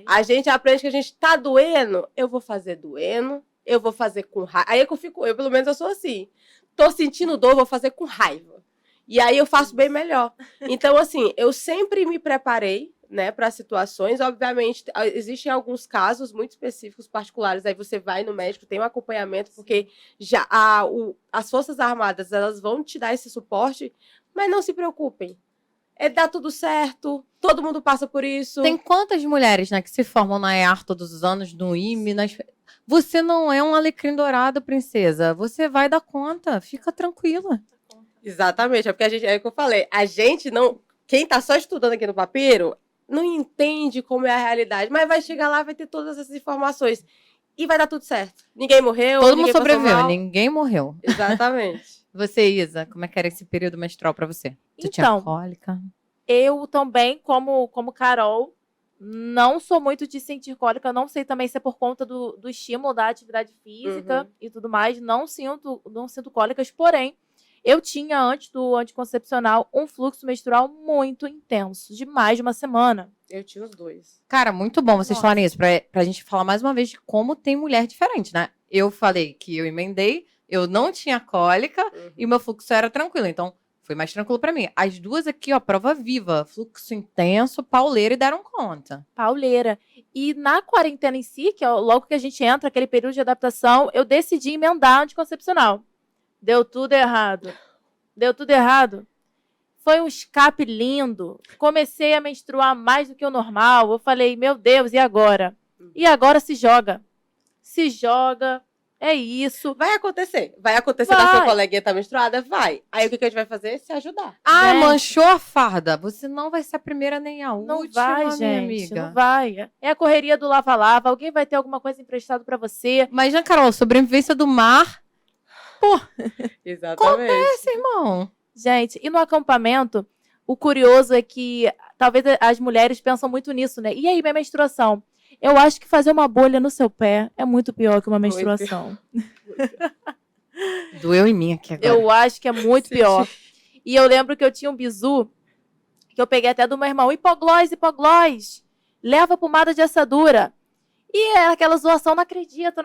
A gente aprende que a gente tá doendo, eu vou fazer doendo, eu vou fazer com raiva. Aí é que eu pelo menos eu sou assim. Tô sentindo dor, vou fazer com raiva. E aí eu faço bem melhor. Então, assim, eu sempre me preparei, né, para situações. Obviamente, existem alguns casos muito específicos, particulares. Aí você vai no médico, tem um acompanhamento, porque já as Forças Armadas, elas vão te dar esse suporte, mas não se preocupem. Dá tudo certo, todo mundo passa por isso. Tem quantas mulheres, né, que se formam na EAR todos os anos, no IME, Você não é um alecrim dourado, princesa. Você vai dar conta. Fica tranquila. Exatamente, é porque é o que eu falei. A gente não... Quem tá só estudando aqui no papiro não entende como é a realidade, mas vai chegar lá, vai ter todas essas informações. E vai dar tudo certo. Ninguém morreu, Todo mundo ninguém passou sobreviveu, mal. ninguém morreu. Exatamente. Você, Isa, como é que era esse período menstrual pra você? Você tinha Então, cólica? eu também, como Carol, não sou muito de sentir cólica. Não sei também se é por conta do estímulo da atividade física e tudo mais. Não sinto cólicas, porém, eu tinha, antes do anticoncepcional, um fluxo menstrual muito intenso, de mais de uma semana. Eu tinha os dois. Cara, muito bom vocês Nossa. falarem isso, pra gente falar mais uma vez de como tem mulher diferente, né? Eu falei que eu emendei, eu não tinha cólica e o meu fluxo era tranquilo, então foi mais tranquilo pra mim. As duas aqui, ó, prova viva, fluxo intenso, pauleira e deram conta. Pauleira. E na quarentena em si, que é logo que a gente entra, aquele período de adaptação, eu decidi emendar anticoncepcional. Deu tudo errado. Deu tudo errado. Foi um escape lindo. Comecei a menstruar mais do que o normal. Eu falei, meu Deus, e agora? E agora se joga. Se joga. É isso. Vai acontecer. Vai acontecer da sua coleguinha estar menstruada? Vai. Aí o que a gente vai fazer? Se ajudar. Ah, Gente. manchou a farda. Você não vai ser a primeira nem a Não última, vai, minha gente. amiga. Não vai. É a correria do lava-lava. Alguém vai ter alguma coisa emprestada pra você. Mas, Jean Carol, sobrevivência do mar, Exatamente. esse irmão. Gente, e no acampamento, o curioso é que talvez as mulheres pensam muito nisso, né? E aí, minha menstruação? Eu acho que fazer uma bolha no seu pé é muito pior que uma Muito menstruação. Doeu em mim aqui agora. Eu acho que é muito Sim. pior. E eu lembro que eu tinha um bizu que eu peguei até do meu irmão. Hipoglós. Leva pomada de assadura. E é aquela zoação, não acredito.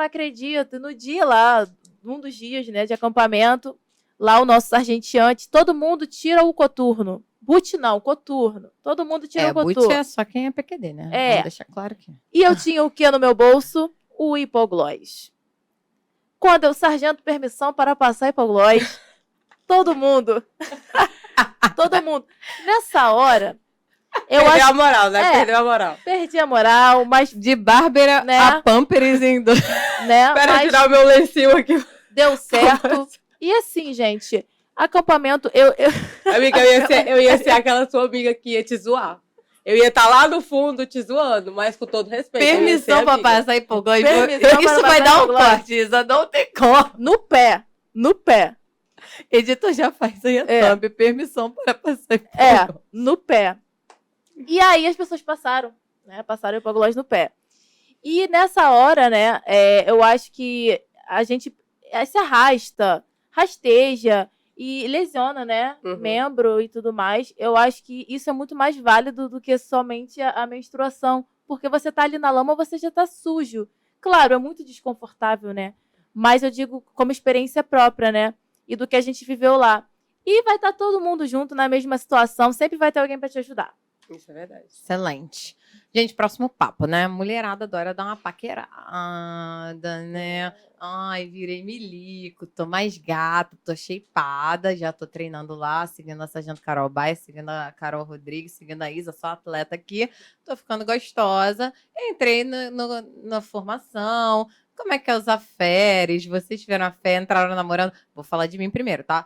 E no dia lá, num dos dias, né, de acampamento, lá o nosso sargenteante, todo mundo tira o coturno. Boot não, coturno. Todo mundo tira o coturno. boot é só quem é PQD, né? É. Vamos deixar claro aqui. E eu tinha o que no meu bolso? O hipoglós. Quando eu sargento permissão para passar hipoglós, todo mundo. Todo mundo. Nessa hora, eu Perdeu acho a moral, né? É. Perdeu a moral. que perdi a moral, mas, De Bárbara Né? a Pampers em do... né, Espera eu mas tirar o meu lencinho aqui. deu certo. E assim, gente, acampamento, Amiga, eu ia ser aquela sua amiga que ia te zoar. Eu ia estar lá no fundo te zoando, mas com todo respeito. eu ia ser Permissão pra amiga. passar hipoglós. Permissão para Isso vai passar dar um hipoglós. corte, Isa. Não tem como. no pé. Editor já faz aí a É. thumb. Permissão para passar É, hipoglós. no pé. E aí as pessoas passaram, né? Passaram hipoglós no pé. E nessa hora, né, eu acho que a gente se arrasta, rasteja e lesiona, né, Uhum. membro e tudo mais. Eu acho que isso é muito mais válido do que somente a menstruação, porque você tá ali na lama, você já tá sujo. Claro, é muito desconfortável, né? Mas eu digo como experiência própria, né? E do que a gente viveu lá. E vai estar todo mundo junto na mesma situação, sempre vai ter alguém para te ajudar. Isso é verdade. Excelente. Gente, próximo papo, né? Mulherada adora dar uma paquerada, né? Ai, virei milico, tô mais gata, tô shapeada, já tô treinando lá, seguindo a Sargento Carol Baia, seguindo a Carol Rodrigues, seguindo a Isa, só atleta aqui. Tô ficando gostosa. Entrei na formação. Como é que é usar férias? Vocês tiveram a fé, entraram namorando? Vou falar de mim primeiro, tá?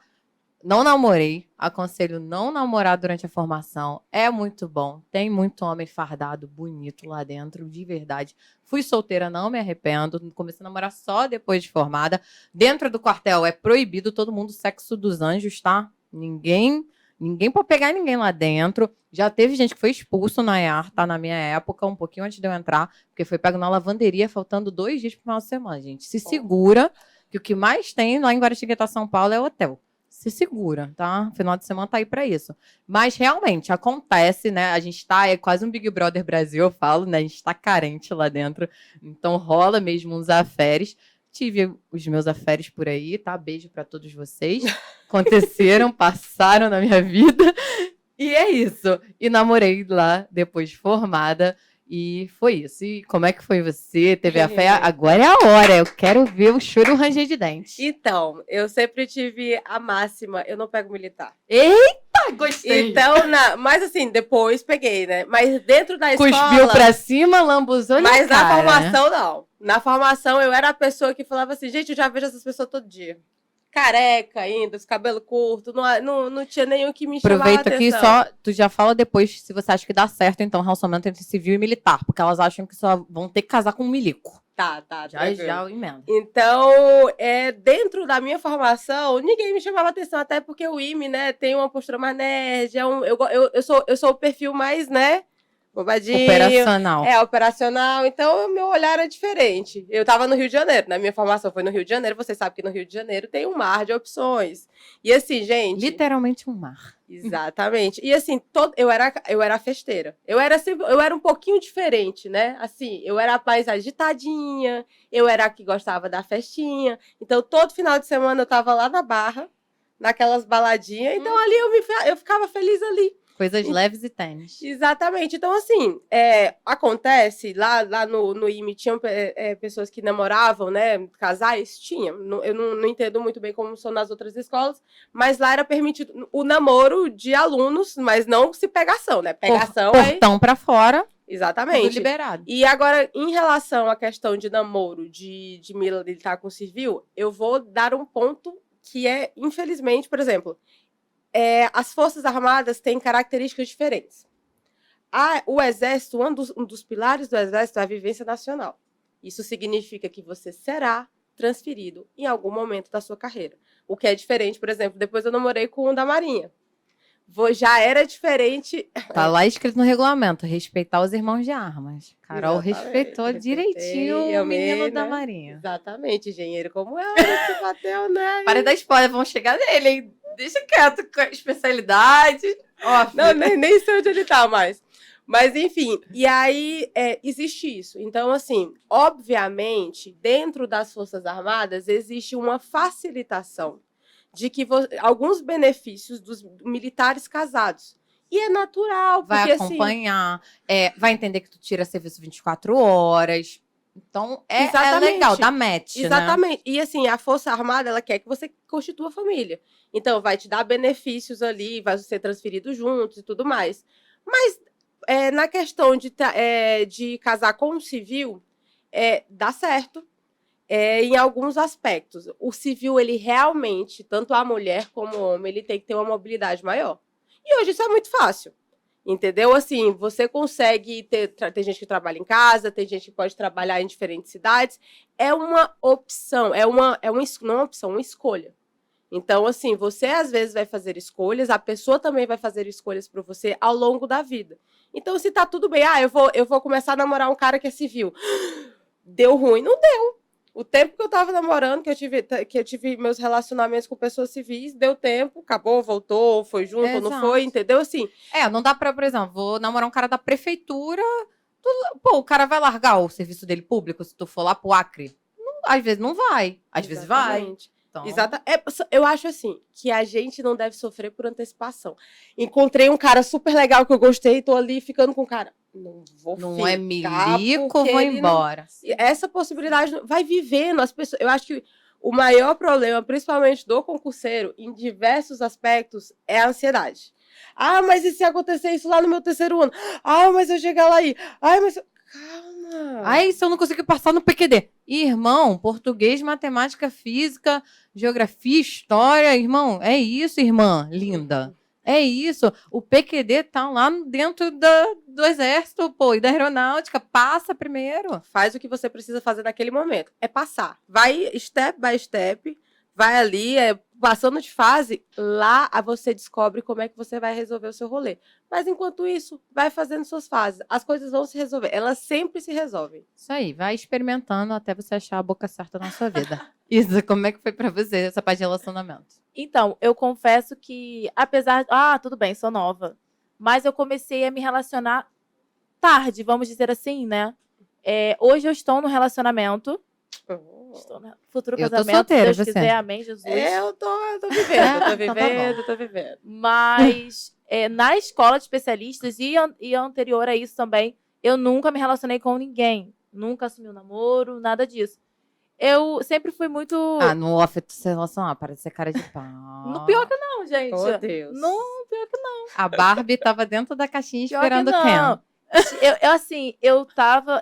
Não namorei, aconselho não namorar durante a formação. É muito bom. Tem muito homem fardado, bonito lá dentro, de verdade. Fui solteira, não me arrependo. Comecei a namorar só depois de formada. Dentro do quartel é proibido todo mundo sexo dos anjos, tá? Ninguém pode pegar ninguém lá dentro. Já teve gente que foi expulso na IAR, tá? Na minha época, um pouquinho antes de eu entrar, porque foi pego na lavanderia, faltando 2 dias pro final de semana, gente. Se segura, que o que mais tem lá em Guaratinguetá, São Paulo, é hotel. Se segura, tá? Final de semana tá aí pra isso. Mas realmente acontece, né? A gente tá, é quase um Big Brother Brasil, eu falo, né? A gente tá carente lá dentro. Então rola mesmo uns aferes. Tive os meus aferes por aí, tá? Beijo pra todos vocês. Aconteceram, passaram na minha vida. E é isso. E namorei lá depois de formada. E foi isso. E como é que foi você? Teve a fé? Agora é a hora. Eu quero ver o choro e o ranger de dente. Então, eu sempre tive a máxima, eu não pego militar. Eita, gostei. Então, mas assim, depois peguei, né? Mas dentro da escola... Cuspiu pra cima, lambuzou na Mas na cara. formação, não. Na formação, eu era a pessoa que falava assim, gente, eu já vejo essas pessoas todo dia. Careca ainda, os cabelos curtos, não tinha nenhum que me chamava a Aproveita aqui atenção. só, tu já fala depois se você acha que dá certo, então, relacionamento entre civil e militar, porque elas acham que só vão ter que casar com um milico. Tá, tranquilo. Já emenda. Então, dentro da minha formação, ninguém me chamava atenção, até porque o IME, né, tem uma postura mais nerd, eu sou o perfil mais, né, bobadinho. Operacional. Operacional. Então, o meu olhar era diferente. Eu tava no Rio de Janeiro, né? Minha formação foi no Rio de Janeiro. Você sabe que no Rio de Janeiro tem um mar de opções. E assim, gente... Literalmente um mar. Exatamente. E assim, eu era festeira. Eu era um pouquinho diferente, né? Assim, eu era mais agitadinha, eu era a que gostava da festinha. Então, todo final de semana eu tava lá na Barra, naquelas baladinhas. Então, ali eu ficava feliz ali. Coisas leves e tênis. Exatamente. Então, assim, acontece, lá no IME tinham pessoas que namoravam, né? Casais? Tinha. Eu não entendo muito bem como são nas outras escolas, mas lá era permitido o namoro de alunos, mas não se pegação, né? Pegação portão pra fora. Exatamente. Tudo liberado. E agora, em relação à questão de namoro de militar com civil, eu vou dar um ponto que é, infelizmente, por exemplo... as Forças Armadas têm características diferentes. O Exército, um dos pilares do Exército é a vivência nacional. Isso significa que você será transferido em algum momento da sua carreira. O que é diferente, por exemplo, depois eu namorei com um da Marinha. Já era diferente... Tá lá escrito no regulamento, respeitar os irmãos de armas. Carol Exatamente. respeitou direitinho o menino da né? Marinha. Exatamente, engenheiro como ela, que bateu, né? Para dar spoiler, vão chegar nele, hein? Deixa quieto com a especialidade. Não, nem sei onde ele tá mais. Mas, enfim, e aí existe isso. Então, assim, obviamente, dentro das Forças Armadas, existe uma facilitação de que alguns benefícios dos militares casados. E é natural, porque vai acompanhar, vai entender que tu tira serviço 24 horas. Então, é legal, dá match, exatamente. Né? E assim, a Força Armada, ela quer que você constitua a família. Então, vai te dar benefícios ali, vai ser transferido juntos e tudo mais. Mas, na questão de casar com um civil, dá certo. Em alguns aspectos. O civil, ele realmente, tanto a mulher como o homem, ele tem que ter uma mobilidade maior. E hoje isso é muito fácil. Entendeu? Assim, você consegue tem gente que trabalha em casa, tem gente que pode trabalhar em diferentes cidades. É uma opção, não é uma opção, uma escolha. Então, assim, você às vezes vai fazer escolhas, a pessoa também vai fazer escolhas para você ao longo da vida. Então, se tá tudo bem, eu vou começar a namorar um cara que é civil. deu ruim, não deu. O tempo que eu tava namorando, que eu tive meus relacionamentos com pessoas civis, deu tempo, acabou, voltou, foi junto ou não Exato. foi, entendeu? Assim, Não dá pra, por exemplo, vou namorar um cara da prefeitura, pô, o cara vai largar o serviço dele público se tu for lá pro Acre? Às vezes não vai, às vezes vai. exatamente. Então, Eu acho assim, que a gente não deve sofrer por antecipação. Encontrei um cara super legal que eu gostei, tô ali ficando com o cara. Não vou não ficar, é milico, porque vou ele não- embora. Essa possibilidade vai vivendo as pessoas. Eu acho que o maior problema, principalmente do concurseiro, em diversos aspectos, é a ansiedade. Ah, mas e se acontecer isso lá no meu terceiro ano? Ah, mas eu chegar lá aí. Ai, mas calma. Aí, se eu não conseguir passar no PQD. Irmão, português, matemática, física, geografia, história, irmão, é isso, irmã linda. É isso. O PQD tá lá dentro do exército, pô, e da aeronáutica. Passa primeiro. Faz o que você precisa fazer naquele momento. É passar. Vai step by step, vai ali, passando de fase, lá você descobre como é que você vai resolver o seu rolê. Mas enquanto isso, vai fazendo suas fases. As coisas vão se resolver. Elas sempre se resolvem. Isso aí, vai experimentando até você achar a boca certa na sua vida. Isso, como é que foi pra você essa parte de relacionamento? Então, eu confesso que, apesar. Ah, tudo bem, sou nova. Mas eu comecei a me relacionar tarde, vamos dizer assim, né? Hoje eu estou no relacionamento. Estou no futuro Eu tô casamento, solteira, se Deus você? quiser, amém, Jesus. Eu tô vivendo, Então tá bom. tô vivendo. Mas na escola de especialistas e anterior a isso também, eu nunca me relacionei com ninguém. Nunca assumi um namoro, nada disso. Eu sempre fui muito. No off tu se relacionar, parece ser cara de pau. No pior que não, gente. Oh, Deus. Não, pior que não. A Barbie tava dentro da caixinha Pior que esperando o não. Ken.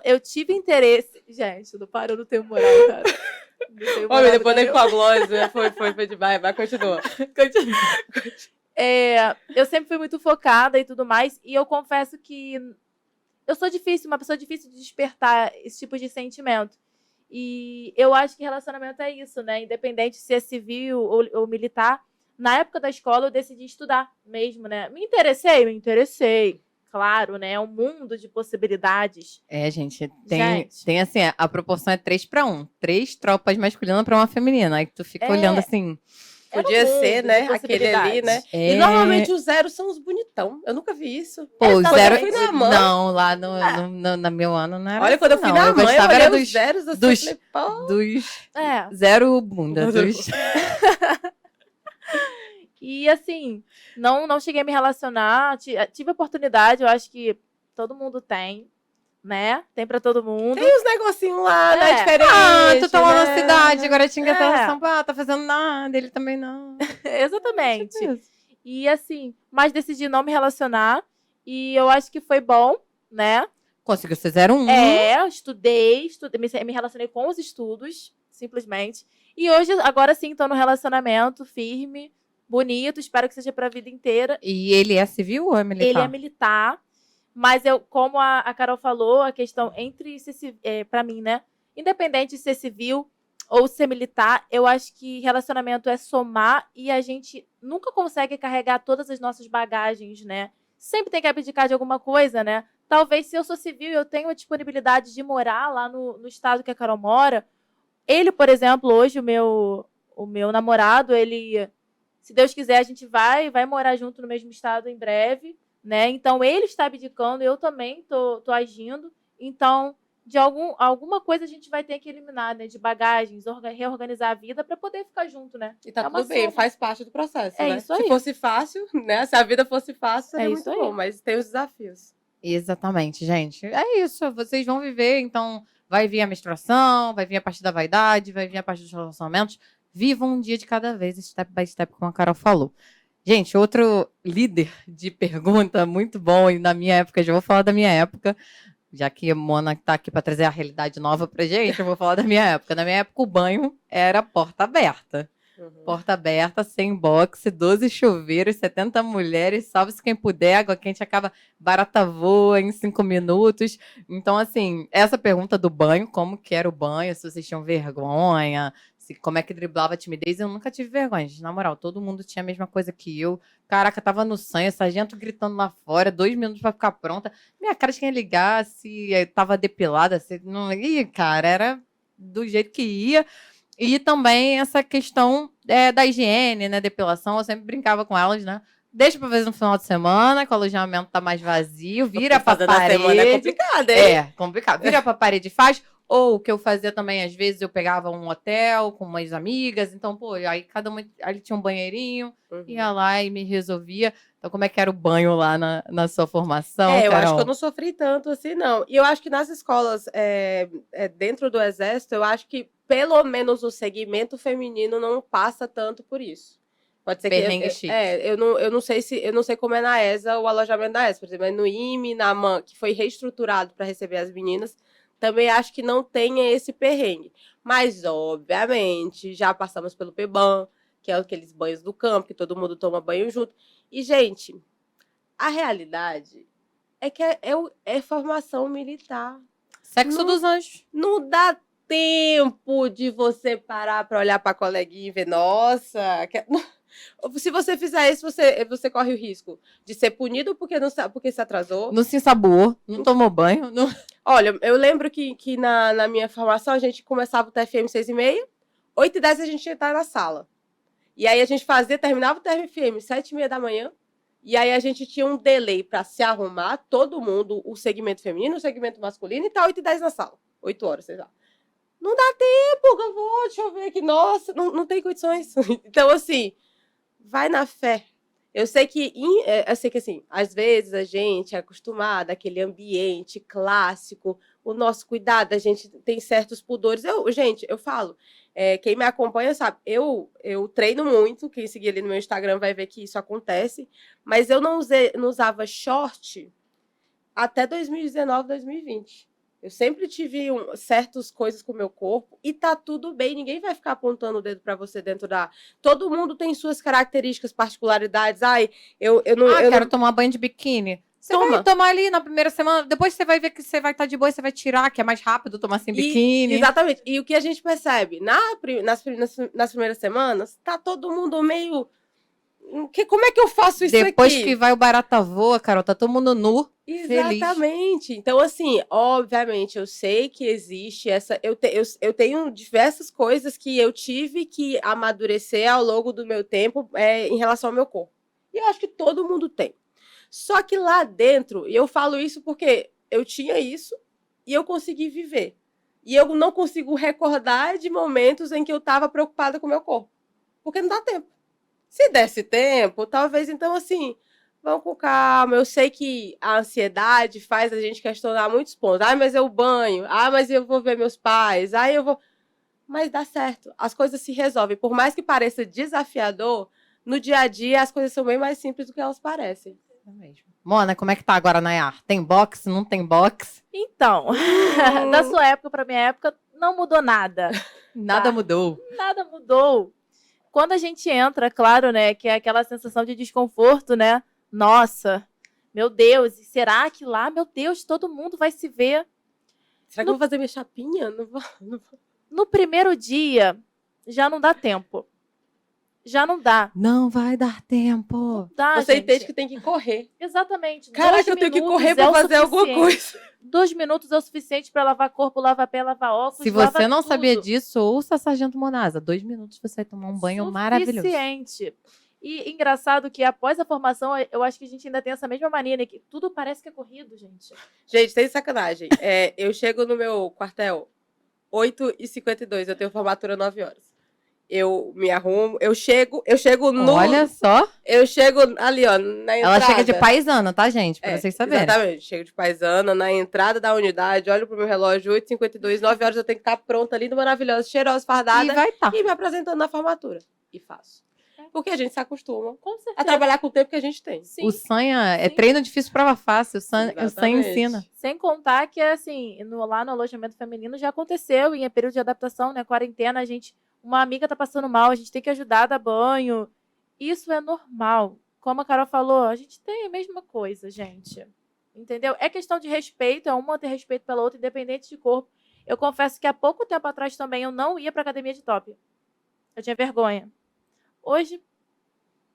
Eu tive interesse. Gente, não para, eu não tenho moral, cara. Não tenho moral, Olha, depois nem não. com a glória, foi demais. Vai, continua. Eu sempre fui muito focada e tudo mais, e eu confesso que eu sou uma pessoa difícil de despertar esse tipo de sentimento. E eu acho que relacionamento é isso, né? Independente se é civil ou militar. Na época da escola, eu decidi estudar mesmo, né? Me interessei. Claro, né? É um mundo de possibilidades. Gente, Gente. tem assim, a proporção é 3-1. 3 tropas masculinas pra uma feminina. Aí tu fica olhando assim. Podia Era um ser, mundo de né? Aquele ali, né? possibilidades. E normalmente os zeros são os bonitão. Eu nunca vi isso. Pô, Quando zero. eu fui na mãe. Não, lá no meu ano não era Olha, assim, quando eu fui não. na Eu mãe, eu gostava olhei era os zeros assim, dos- eu falei, pô. dos É. zero bunda. Dos... E assim, não cheguei a me relacionar. Tive oportunidade, eu acho que todo mundo tem, né? Tem pra todo mundo. Tem uns negocinhos lá, né? É. Diferente. tu tá lá na né? cidade, agora tinha que estar É. em São Paulo, tá fazendo nada, ele também não. Exatamente. Tipo isso. E assim, mas decidi não me relacionar. E eu acho que foi bom, né? Conseguiu ser 0-1. Estudei, me relacionei com os estudos, simplesmente. E hoje, agora sim, tô no relacionamento firme, bonito, espero que seja pra vida inteira. E ele é civil ou é militar? Ele é militar, mas como a Carol falou, a questão entre pra mim, né? Independente de ser civil ou ser militar, eu acho que relacionamento é somar e a gente nunca consegue carregar todas as nossas bagagens, né? Sempre tem que abdicar de alguma coisa, né? Talvez se eu sou civil e eu tenho a disponibilidade de morar lá no estado que a Carol mora, ele, por exemplo, hoje, o meu namorado, ele, se Deus quiser, a gente vai morar junto no mesmo estado em breve, né? Então, ele está abdicando, eu também tô agindo. Então, de alguma coisa a gente vai ter que eliminar, né? De bagagens, reorganizar a vida para poder ficar junto, né? E tá É uma tudo bem, soma. faz parte do processo, É né? isso aí. Se fosse fácil, né? Se a vida fosse fácil, seria É muito isso aí. bom, mas tem os desafios. Exatamente, gente. É isso, vocês vão viver, então vai vir a menstruação, vai vir a parte da vaidade, vai vir a parte dos relacionamentos. Vivam um dia de cada vez, step by step, como a Carol falou. Gente, outro líder de pergunta muito bom, e na minha época, já vou falar da minha época, já que a Mona tá aqui para trazer a realidade nova pra gente, eu vou falar da minha época. Na minha época, o banho era porta aberta. Porta aberta, sem boxe, 12 chuveiros, 70 mulheres, salve-se quem puder, água quente acaba, barata voa em 5 minutos. Então, assim, essa pergunta do banho, como que era o banho, se vocês tinham vergonha, Como é que driblava a timidez, eu nunca tive vergonha. Gente, na moral, todo mundo tinha a mesma coisa que eu. Caraca, tava no sangue, sargento gritando lá fora, 2 minutos pra ficar pronta. Minha cara tinha que ligar, se tava depilada, se não. Ih, cara, era do jeito que ia. E também essa questão da higiene, né? Depilação, eu sempre brincava com elas, né? Deixa pra fazer no final de semana, que o alojamento tá mais vazio, vira pra Fazer na parede. semana é complicado, hein? É, complicado. Vira pra parede e faz. Ou o que eu fazia também, às vezes, eu pegava um hotel com umas amigas. Então, pô, aí cada uma ali tinha um banheirinho, ia lá e me resolvia. Então, como é que era o banho lá na sua formação, eu acho Carol? que eu não sofri tanto assim, não. E eu acho que nas escolas, dentro do Exército, eu acho que pelo menos o segmento feminino não passa tanto por isso. Pode ser Perrengue que chique. eu não sei se eu não sei como é na ESA o alojamento da ESA, por exemplo, no IME, na AMAN, que foi reestruturado para receber as meninas, também acho que não tenha esse perrengue. Mas obviamente já passamos pelo PBAN, que é aqueles banhos do campo, que todo mundo toma banho junto. E gente, a realidade é que é formação militar. Sexo dos anjos. Não dá tempo de você parar para olhar para a coleguinha e ver, nossa. Se você fizer isso, você corre o risco de ser punido porque se atrasou. Não se ensaboou, não tomou banho. Não... Olha, eu lembro que na minha formação a gente começava o TFM 6h30, 8h10 a gente ia estar na sala. E aí a gente terminava o TFM 7h30 da manhã. E aí a gente tinha um delay para se arrumar, todo mundo, o segmento feminino, o segmento masculino, e tá 8h10 na sala. 8 horas, sei lá. Não dá tempo, eu vou, deixa eu ver aqui. Nossa, não tem condições. Então, assim, vai na fé. Eu sei que assim, às vezes a gente é acostumada àquele ambiente clássico, o nosso cuidado, a gente tem certos pudores. Gente, eu falo, quem me acompanha sabe, eu treino muito, quem seguir ali no meu Instagram vai ver que isso acontece, mas eu não usava short até 2019, 2020. Eu sempre tive certas coisas com o meu corpo e tá tudo bem, ninguém vai ficar apontando o dedo para você dentro da... Todo mundo tem suas características, particularidades. Ai, eu quero tomar banho de biquíni. Você vai tomar ali na primeira semana, depois você vai ver que você vai estar de boa e você vai tirar, que é mais rápido tomar sem biquíni. Exatamente. E o que a gente percebe? Nas primeiras semanas, tá todo mundo meio... Como é que eu faço isso Depois aqui? que vai o barata voa, Carol, tá todo mundo nu. Exatamente. Feliz. Então, assim, obviamente, eu sei que existe essa. Eu tenho diversas coisas que eu tive que amadurecer ao longo do meu tempo em relação ao meu corpo. E eu acho que todo mundo tem. Só que lá dentro, e eu falo isso porque eu tinha isso e eu consegui viver. E eu não consigo recordar de momentos em que eu estava preocupada com o meu corpo. Porque não dá tempo. Se desse tempo, talvez, então, assim, vamos com calma. Eu sei que a ansiedade faz a gente questionar muitos pontos. Mas eu banho. Mas eu vou ver meus pais. Eu vou... Mas dá certo. As coisas se resolvem. Por mais que pareça desafiador, no dia a dia as coisas são bem mais simples do que elas parecem. É mesmo. Mona, como é que tá agora, Nayar? Tem box? Não tem box? Então, da sua época para minha época, não mudou nada. Nada mudou. Nada mudou. Quando a gente entra, claro, né, que é aquela sensação de desconforto, né? Nossa, meu Deus, e será que lá, meu Deus, todo mundo vai se ver? Será que eu vou fazer minha chapinha? Não vou. No primeiro dia, já não dá tempo. Já não dá. Não vai dar tempo. Não dá, Você gente. entende que tem que correr. Exatamente. Caraca, eu tenho que correr para fazer alguma coisa. 2 minutos é o suficiente para lavar corpo, lavar pé, lavar óculos. Se você lava não tudo. sabia disso, ouça Sargento Monasa. 2 minutos você vai tomar um banho maravilhoso. Suficiente. E engraçado que após a formação, eu acho que a gente ainda tem essa mesma mania, né? Que tudo parece que é corrido, gente. Gente, sem sacanagem. Eu chego no meu quartel 8h52, eu tenho formatura 9 horas. Eu me arrumo, eu chego no... Olha só. Eu chego ali, ó, na entrada. Ela chega de paisana, tá, gente? Pra vocês saberem. Exatamente. Chego de paisana, na entrada da unidade, olho pro meu relógio, 8h52, 9 horas eu tenho que estar pronta, linda, maravilhosa, cheirosa, fardada. E vai tá. E me apresentando na formatura. E faço. Porque a gente se acostuma Com certeza. a trabalhar com o tempo que a gente tem. Sim. O sanha é Sim. treino difícil, prova fácil. O sanha Exatamente. ensina. Sem contar que, assim, lá no alojamento feminino já aconteceu, em período de adaptação, né? Quarentena, uma amiga tá passando mal, a gente tem que ajudar a dar banho. Isso é normal. Como a Carol falou, a gente tem a mesma coisa, gente. Entendeu? É questão de respeito, é uma ter respeito pela outra, independente de corpo. Eu confesso que há pouco tempo atrás também eu não ia pra academia de top. Eu tinha vergonha. Hoje,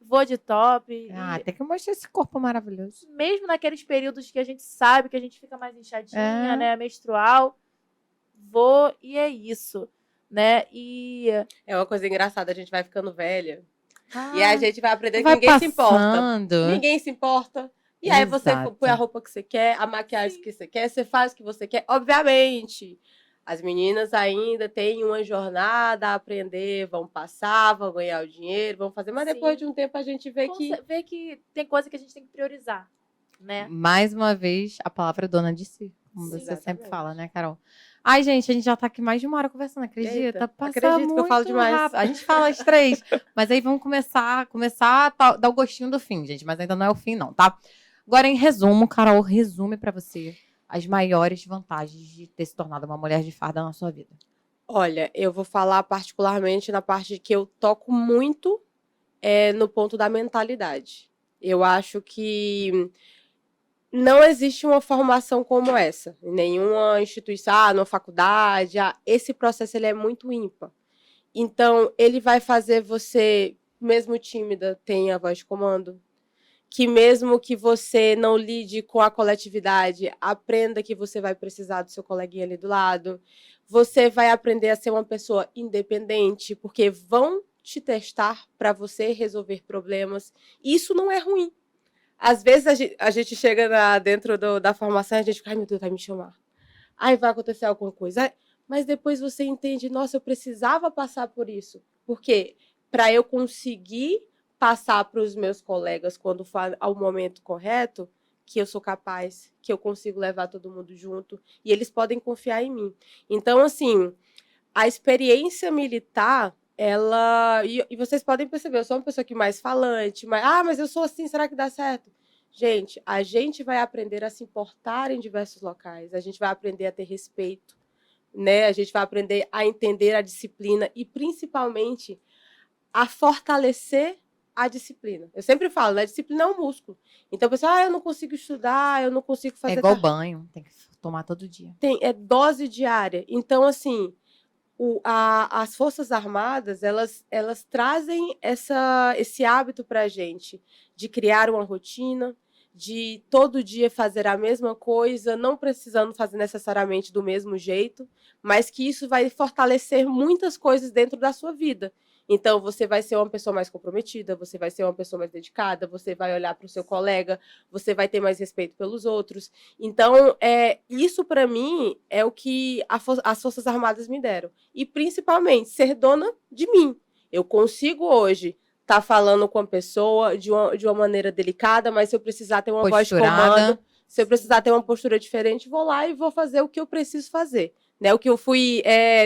vou de top. Tem que mostrar esse corpo maravilhoso. Mesmo naqueles períodos que a gente sabe que a gente fica mais inchadinha, É. né? Menstrual, vou e é isso, né? E É uma coisa engraçada, a gente vai ficando velha. E aí a gente vai aprender que vai ninguém se importa. passando. Ninguém se importa. E aí você Exato. põe a roupa que você quer, a maquiagem Sim. que você quer, você faz o que você quer. Obviamente, as meninas ainda têm uma jornada a aprender, vão passar, vão ganhar o dinheiro, vão fazer. Mas Sim. depois de um tempo a gente vê que... vê que tem coisa que a gente tem que priorizar, né? Mais uma vez, a palavra dona de si. Como Sim. você sempre Exatamente. fala, né, Carol? Ai, gente, a gente já tá aqui mais de 1 hora conversando, acredita? Eita, Passa acredito que eu muito falo demais. rápido. A gente fala as 3, mas aí vamos começar a dar o gostinho do fim, gente. Mas ainda não é o fim, não, tá? Agora, em resumo, Carol, resume pra você as maiores vantagens de ter se tornado uma mulher de farda na sua vida. Olha, eu vou falar particularmente na parte que eu toco muito no ponto da mentalidade. Eu acho que não existe uma formação como essa, em nenhuma instituição, numa faculdade. Esse processo ele é muito ímpar. Então, ele vai fazer você, mesmo tímida, tenha a voz de comando. Que mesmo que você não lide com a coletividade, aprenda que você vai precisar do seu coleguinha ali do lado. Você vai aprender a ser uma pessoa independente, porque vão te testar para você resolver problemas. Isso não é ruim. Às vezes a gente chega dentro da formação e a gente fica, ai meu Deus, vai me chamar. Ai, vai acontecer alguma coisa. Ai, mas depois você entende, nossa, eu precisava passar por isso. Porque para eu conseguir passar para os meus colegas quando for ao momento correto, que eu sou capaz, que eu consigo levar todo mundo junto e eles podem confiar em mim. Então, assim, a experiência militar, ela... E vocês podem perceber, eu sou uma pessoa que mais falante, mas eu sou assim, será que dá certo? Gente, a gente vai aprender a se importar em diversos locais, a gente vai aprender a ter respeito, né? A gente vai aprender a entender a disciplina e, principalmente, a fortalecer a disciplina. Eu sempre falo, né? A disciplina é um músculo. Então, a pessoa, eu não consigo estudar, eu não consigo fazer... É igual banho, tem que tomar todo dia. É dose diária. Então, assim, as Forças Armadas, elas trazem esse hábito para a gente de criar uma rotina, de todo dia fazer a mesma coisa, não precisando fazer necessariamente do mesmo jeito, mas que isso vai fortalecer muitas coisas dentro da sua vida. Então, você vai ser uma pessoa mais comprometida, você vai ser uma pessoa mais dedicada, você vai olhar para o seu colega, você vai ter mais respeito pelos outros. Então, isso para mim é o que as Forças Armadas me deram. E, principalmente, ser dona de mim. Eu consigo hoje estar falando com a pessoa de uma maneira delicada, mas se eu precisar ter uma voz de comando, se eu precisar ter uma postura diferente, vou lá e vou fazer o que eu preciso fazer, né? O que eu fui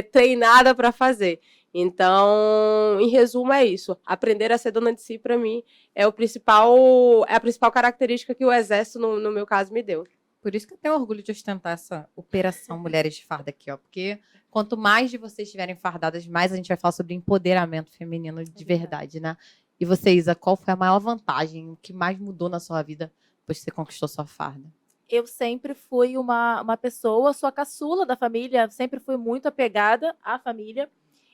treinada para fazer. Então, em resumo, é isso. Aprender a ser dona de si, para mim, é a principal característica que o Exército, no meu caso, me deu. Por isso que eu tenho orgulho de ostentar essa Operação Mulheres de Farda aqui, ó. Porque quanto mais de vocês estiverem fardadas, mais a gente vai falar sobre empoderamento feminino de verdade, né? E você, Isa, qual foi a maior vantagem, o que mais mudou na sua vida depois que você conquistou sua farda? Eu sempre fui uma pessoa, sou a caçula da família, sempre fui muito apegada à família.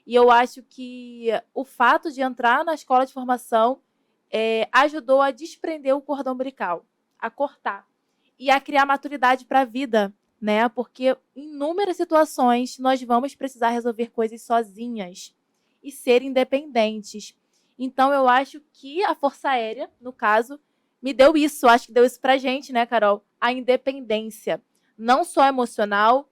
E eu acho que o fato de entrar na escola de formação ajudou a desprender o cordão umbilical, a cortar e a criar maturidade para a vida, né? Porque em inúmeras situações nós vamos precisar resolver coisas sozinhas e ser independentes. Então eu acho que a Força Aérea, no caso, me deu isso. Acho que deu isso pra gente, né, Carol? A independência, não só emocional,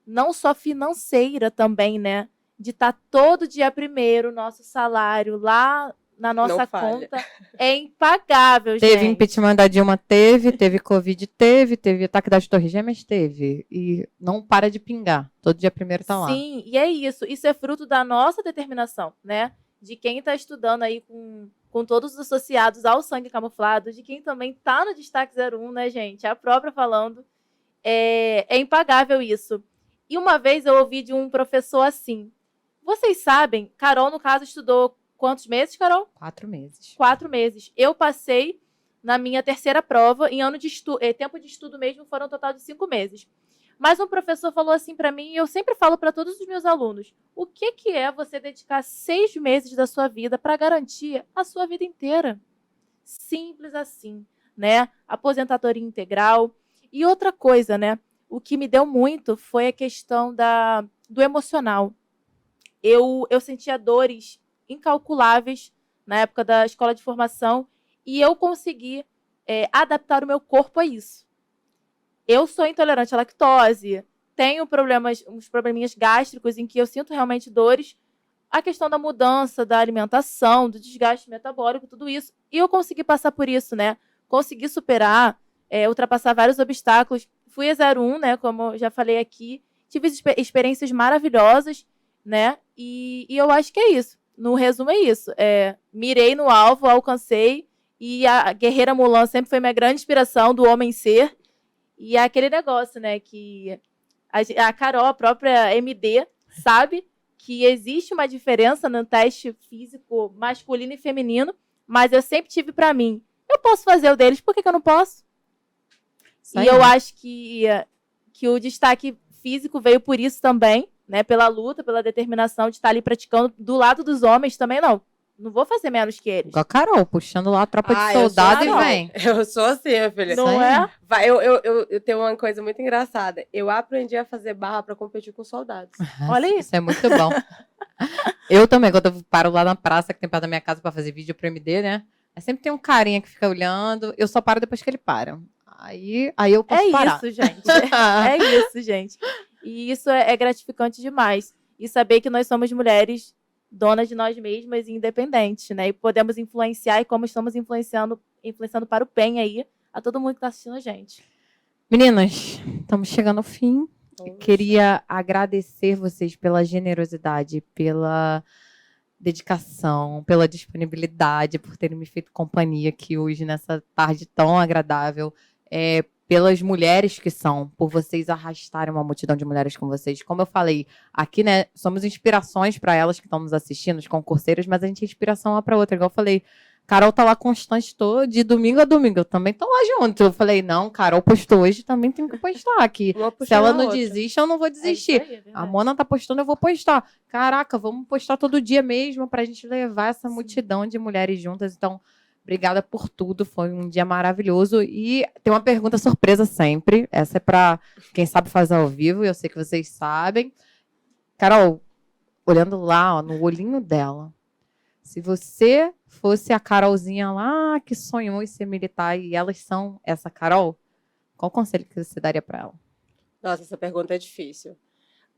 não só financeira também, né? De estar todo dia primeiro, nosso salário lá na nossa conta é impagável, gente. Teve impeachment da Dilma, teve Covid, teve ataque das Torres Gêmeas, teve. E não para de pingar. Todo dia primeiro tá lá. Sim, e é isso. Isso é fruto da nossa determinação, né? De quem está estudando aí com todos os associados ao sangue camuflado, de quem também está no Destaque 01, né, gente? A própria falando. É impagável isso. E uma vez eu ouvi de um professor assim, vocês sabem, Carol, no caso, estudou quantos meses, Carol? 4 meses. 4 meses. Eu passei na minha terceira prova, em tempo de estudo mesmo, foram um total de 5 meses. Mas um professor falou assim para mim, e eu sempre falo para todos os meus alunos, o que é você dedicar 6 meses da sua vida para garantir a sua vida inteira? Simples assim, né? Aposentadoria integral. E outra coisa, né? O que me deu muito foi a questão do emocional. Eu sentia dores incalculáveis na época da escola de formação e eu consegui adaptar o meu corpo a isso. Eu sou intolerante à lactose, tenho uns probleminhas gástricos em que eu sinto realmente dores. A questão da mudança da alimentação, do desgaste metabólico, tudo isso. E eu consegui passar por isso, né? Consegui superar, ultrapassar vários obstáculos. Fui a 01, né? Como eu já falei aqui. Tive experiências maravilhosas, né? E eu acho que é isso. No resumo, é isso. Mirei no alvo, alcancei. E a Guerreira Mulan sempre foi minha grande inspiração do homem ser. E é aquele negócio, né? Que a Carol, a própria MD, sabe que existe uma diferença no teste físico masculino e feminino, mas eu sempre tive para mim, eu posso fazer o deles, por que eu não posso? E eu acho que o destaque físico veio por isso também, né? Pela luta, pela determinação de estar ali praticando do lado dos homens também, não vou fazer menos que eles. Com a Carol, puxando lá a tropa de soldado e vem. Eu sou assim, minha filha. Não é? Eu tenho uma coisa muito engraçada. Eu aprendi a fazer barra para competir com soldados. Olha isso. Isso é muito bom. Eu também, quando eu paro lá na praça, que tem perto da minha casa para fazer vídeo pro MD, né? Sempre tem um carinha que fica olhando. Eu só paro depois que ele para. Aí eu posso parar. Isso, gente. É isso, gente. E isso é gratificante demais. E saber que nós somos mulheres donas de nós mesmas e independentes, né? E podemos influenciar e como estamos influenciando para o bem aí a todo mundo que está assistindo a gente. Meninas, estamos chegando ao fim. Queria agradecer vocês pela generosidade, pela dedicação, pela disponibilidade, por terem me feito companhia aqui hoje nessa tarde tão agradável. Pelas mulheres que são, por vocês arrastarem uma multidão de mulheres com vocês. Como eu falei, aqui, né, somos inspirações para elas que estão nos assistindo, os concurseiros, mas a gente é inspiração uma para outra. Igual eu falei, Carol tá lá constante de domingo a domingo. Eu também tô lá junto. Eu falei, não, Carol postou hoje, também tenho que postar aqui. Se ela não desiste, eu não vou desistir. Aí, a Mona tá postando, eu vou postar. Caraca, vamos postar todo dia mesmo pra gente levar essa multidão de mulheres juntas. Então, obrigada por tudo, foi um dia maravilhoso. E tem uma pergunta surpresa sempre. Essa é pra quem sabe fazer ao vivo, eu sei que vocês sabem. Carol, olhando lá, ó, no olhinho dela, se você fosse a Carolzinha lá que sonhou em ser militar e elas são essa Carol, qual conselho que você daria para ela? Nossa, essa pergunta é difícil.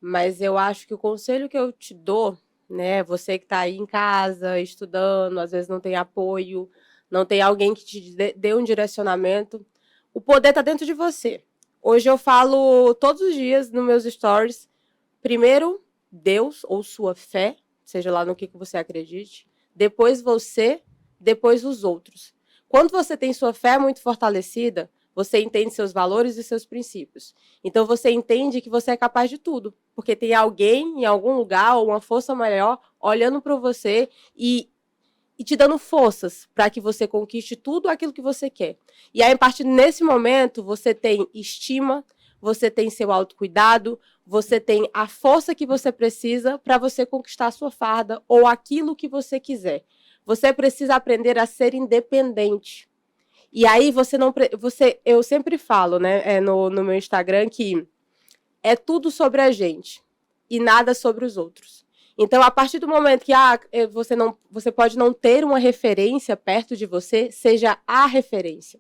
Mas eu acho que o conselho que eu te dou, né, você que está aí em casa, estudando, às vezes não tem apoio, não tem alguém que te dê um direcionamento, o poder está dentro de você. Hoje eu falo todos os dias nos meus stories, primeiro Deus ou sua fé, seja lá no que você acredite, depois você, depois os outros. Quando você tem sua fé muito fortalecida, você entende seus valores e seus princípios. Então você entende que você é capaz de tudo, porque tem alguém em algum lugar ou uma força maior olhando para você e te dando forças para que você conquiste tudo aquilo que você quer. E aí, a partir desse momento, você tem estima, você tem seu autocuidado, você tem a força que você precisa para você conquistar a sua farda ou aquilo que você quiser. Você precisa aprender a ser independente. E aí eu sempre falo, né, no meu Instagram, que é tudo sobre a gente e nada sobre os outros. Então, a partir do momento que você pode não ter uma referência perto de você, seja a referência.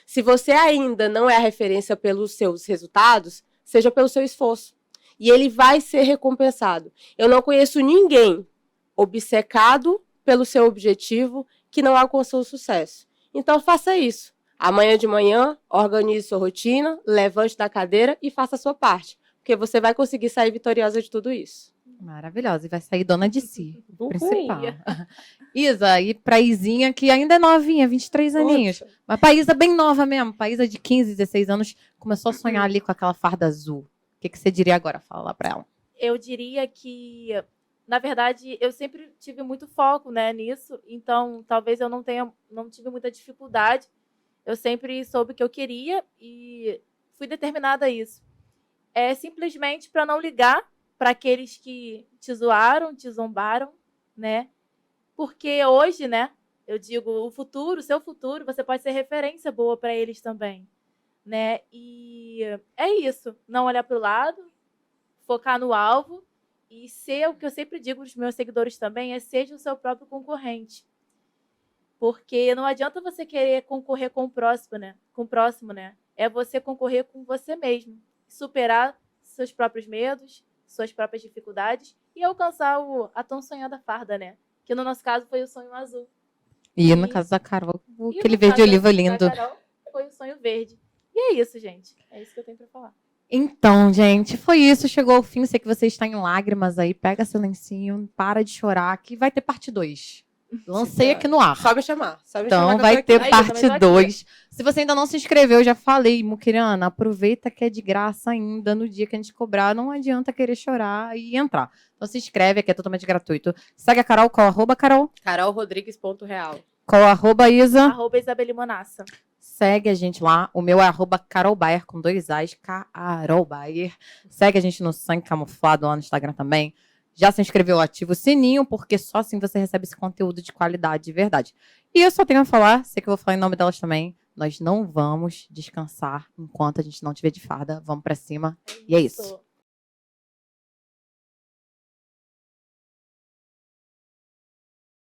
Se você ainda não é a referência pelos seus resultados, seja pelo seu esforço. E ele vai ser recompensado. Eu não conheço ninguém obcecado pelo seu objetivo que não alcançou o sucesso. Então, faça isso. Amanhã de manhã, organize sua rotina, levante da cadeira e faça a sua parte. Porque você vai conseguir sair vitoriosa de tudo isso. Maravilhosa. E vai sair dona de si. Principal. Isa, e pra Izinha, que ainda é novinha, 23 aninhos. Mas pra Isa bem nova mesmo. Pra Isa de 15, 16 anos, começou a sonhar ali com aquela farda azul. O que você diria agora? Fala lá pra ela. Eu diria que, na verdade, eu sempre tive muito foco, né, nisso. Então, talvez eu não tive muita dificuldade. Eu sempre soube o que eu queria e fui determinada a isso. é simplesmente para não ligar para aqueles que te zoaram, te zombaram, né? Porque hoje, né, eu digo, o futuro, o seu futuro, você pode ser referência boa para eles também, né? E é isso, não olhar para o lado, focar no alvo e ser o que eu sempre digo para os meus seguidores também, seja o seu próprio concorrente. Porque não adianta você querer concorrer com o próximo, né? É você concorrer com você mesmo, superar seus próprios medos, suas próprias dificuldades e alcançar a tão sonhada farda, né? Que no nosso caso foi o sonho azul. E no caso da Carol, E aquele no verde caso oliva da lindo. Carol, foi o sonho verde. E é isso, gente. É isso que eu tenho pra falar. Então, gente, foi isso. Chegou ao fim. Sei que você está em lágrimas aí. Pega seu lencinho, para de chorar, que vai ter parte 2. Lancei aqui no ar. Só me chamar. Só me chamar Então que eu vai tô ter aqui. Aí, eu também parte tô aqui. 2. Se você ainda não se inscreveu, eu já falei, Muquirana, aproveita que é de graça ainda. No dia que a gente cobrar, não adianta querer chorar e entrar. Então se inscreve, aqui é totalmente gratuito. Segue a Carol, qual @, Carol? carolrodrigues.real. Qual @, Isa? @Isabelimonassa. Segue a gente lá. O meu é @carolbayer, com 2 As, Carolbayer. Segue a gente no Sangue Camuflado lá no Instagram também. Já se inscreveu, ativa o sininho, porque só assim você recebe esse conteúdo de qualidade de verdade. E eu só tenho a falar, sei que eu vou falar em nome delas também, nós não vamos descansar enquanto a gente não tiver de farda. Vamos pra cima. E é isso.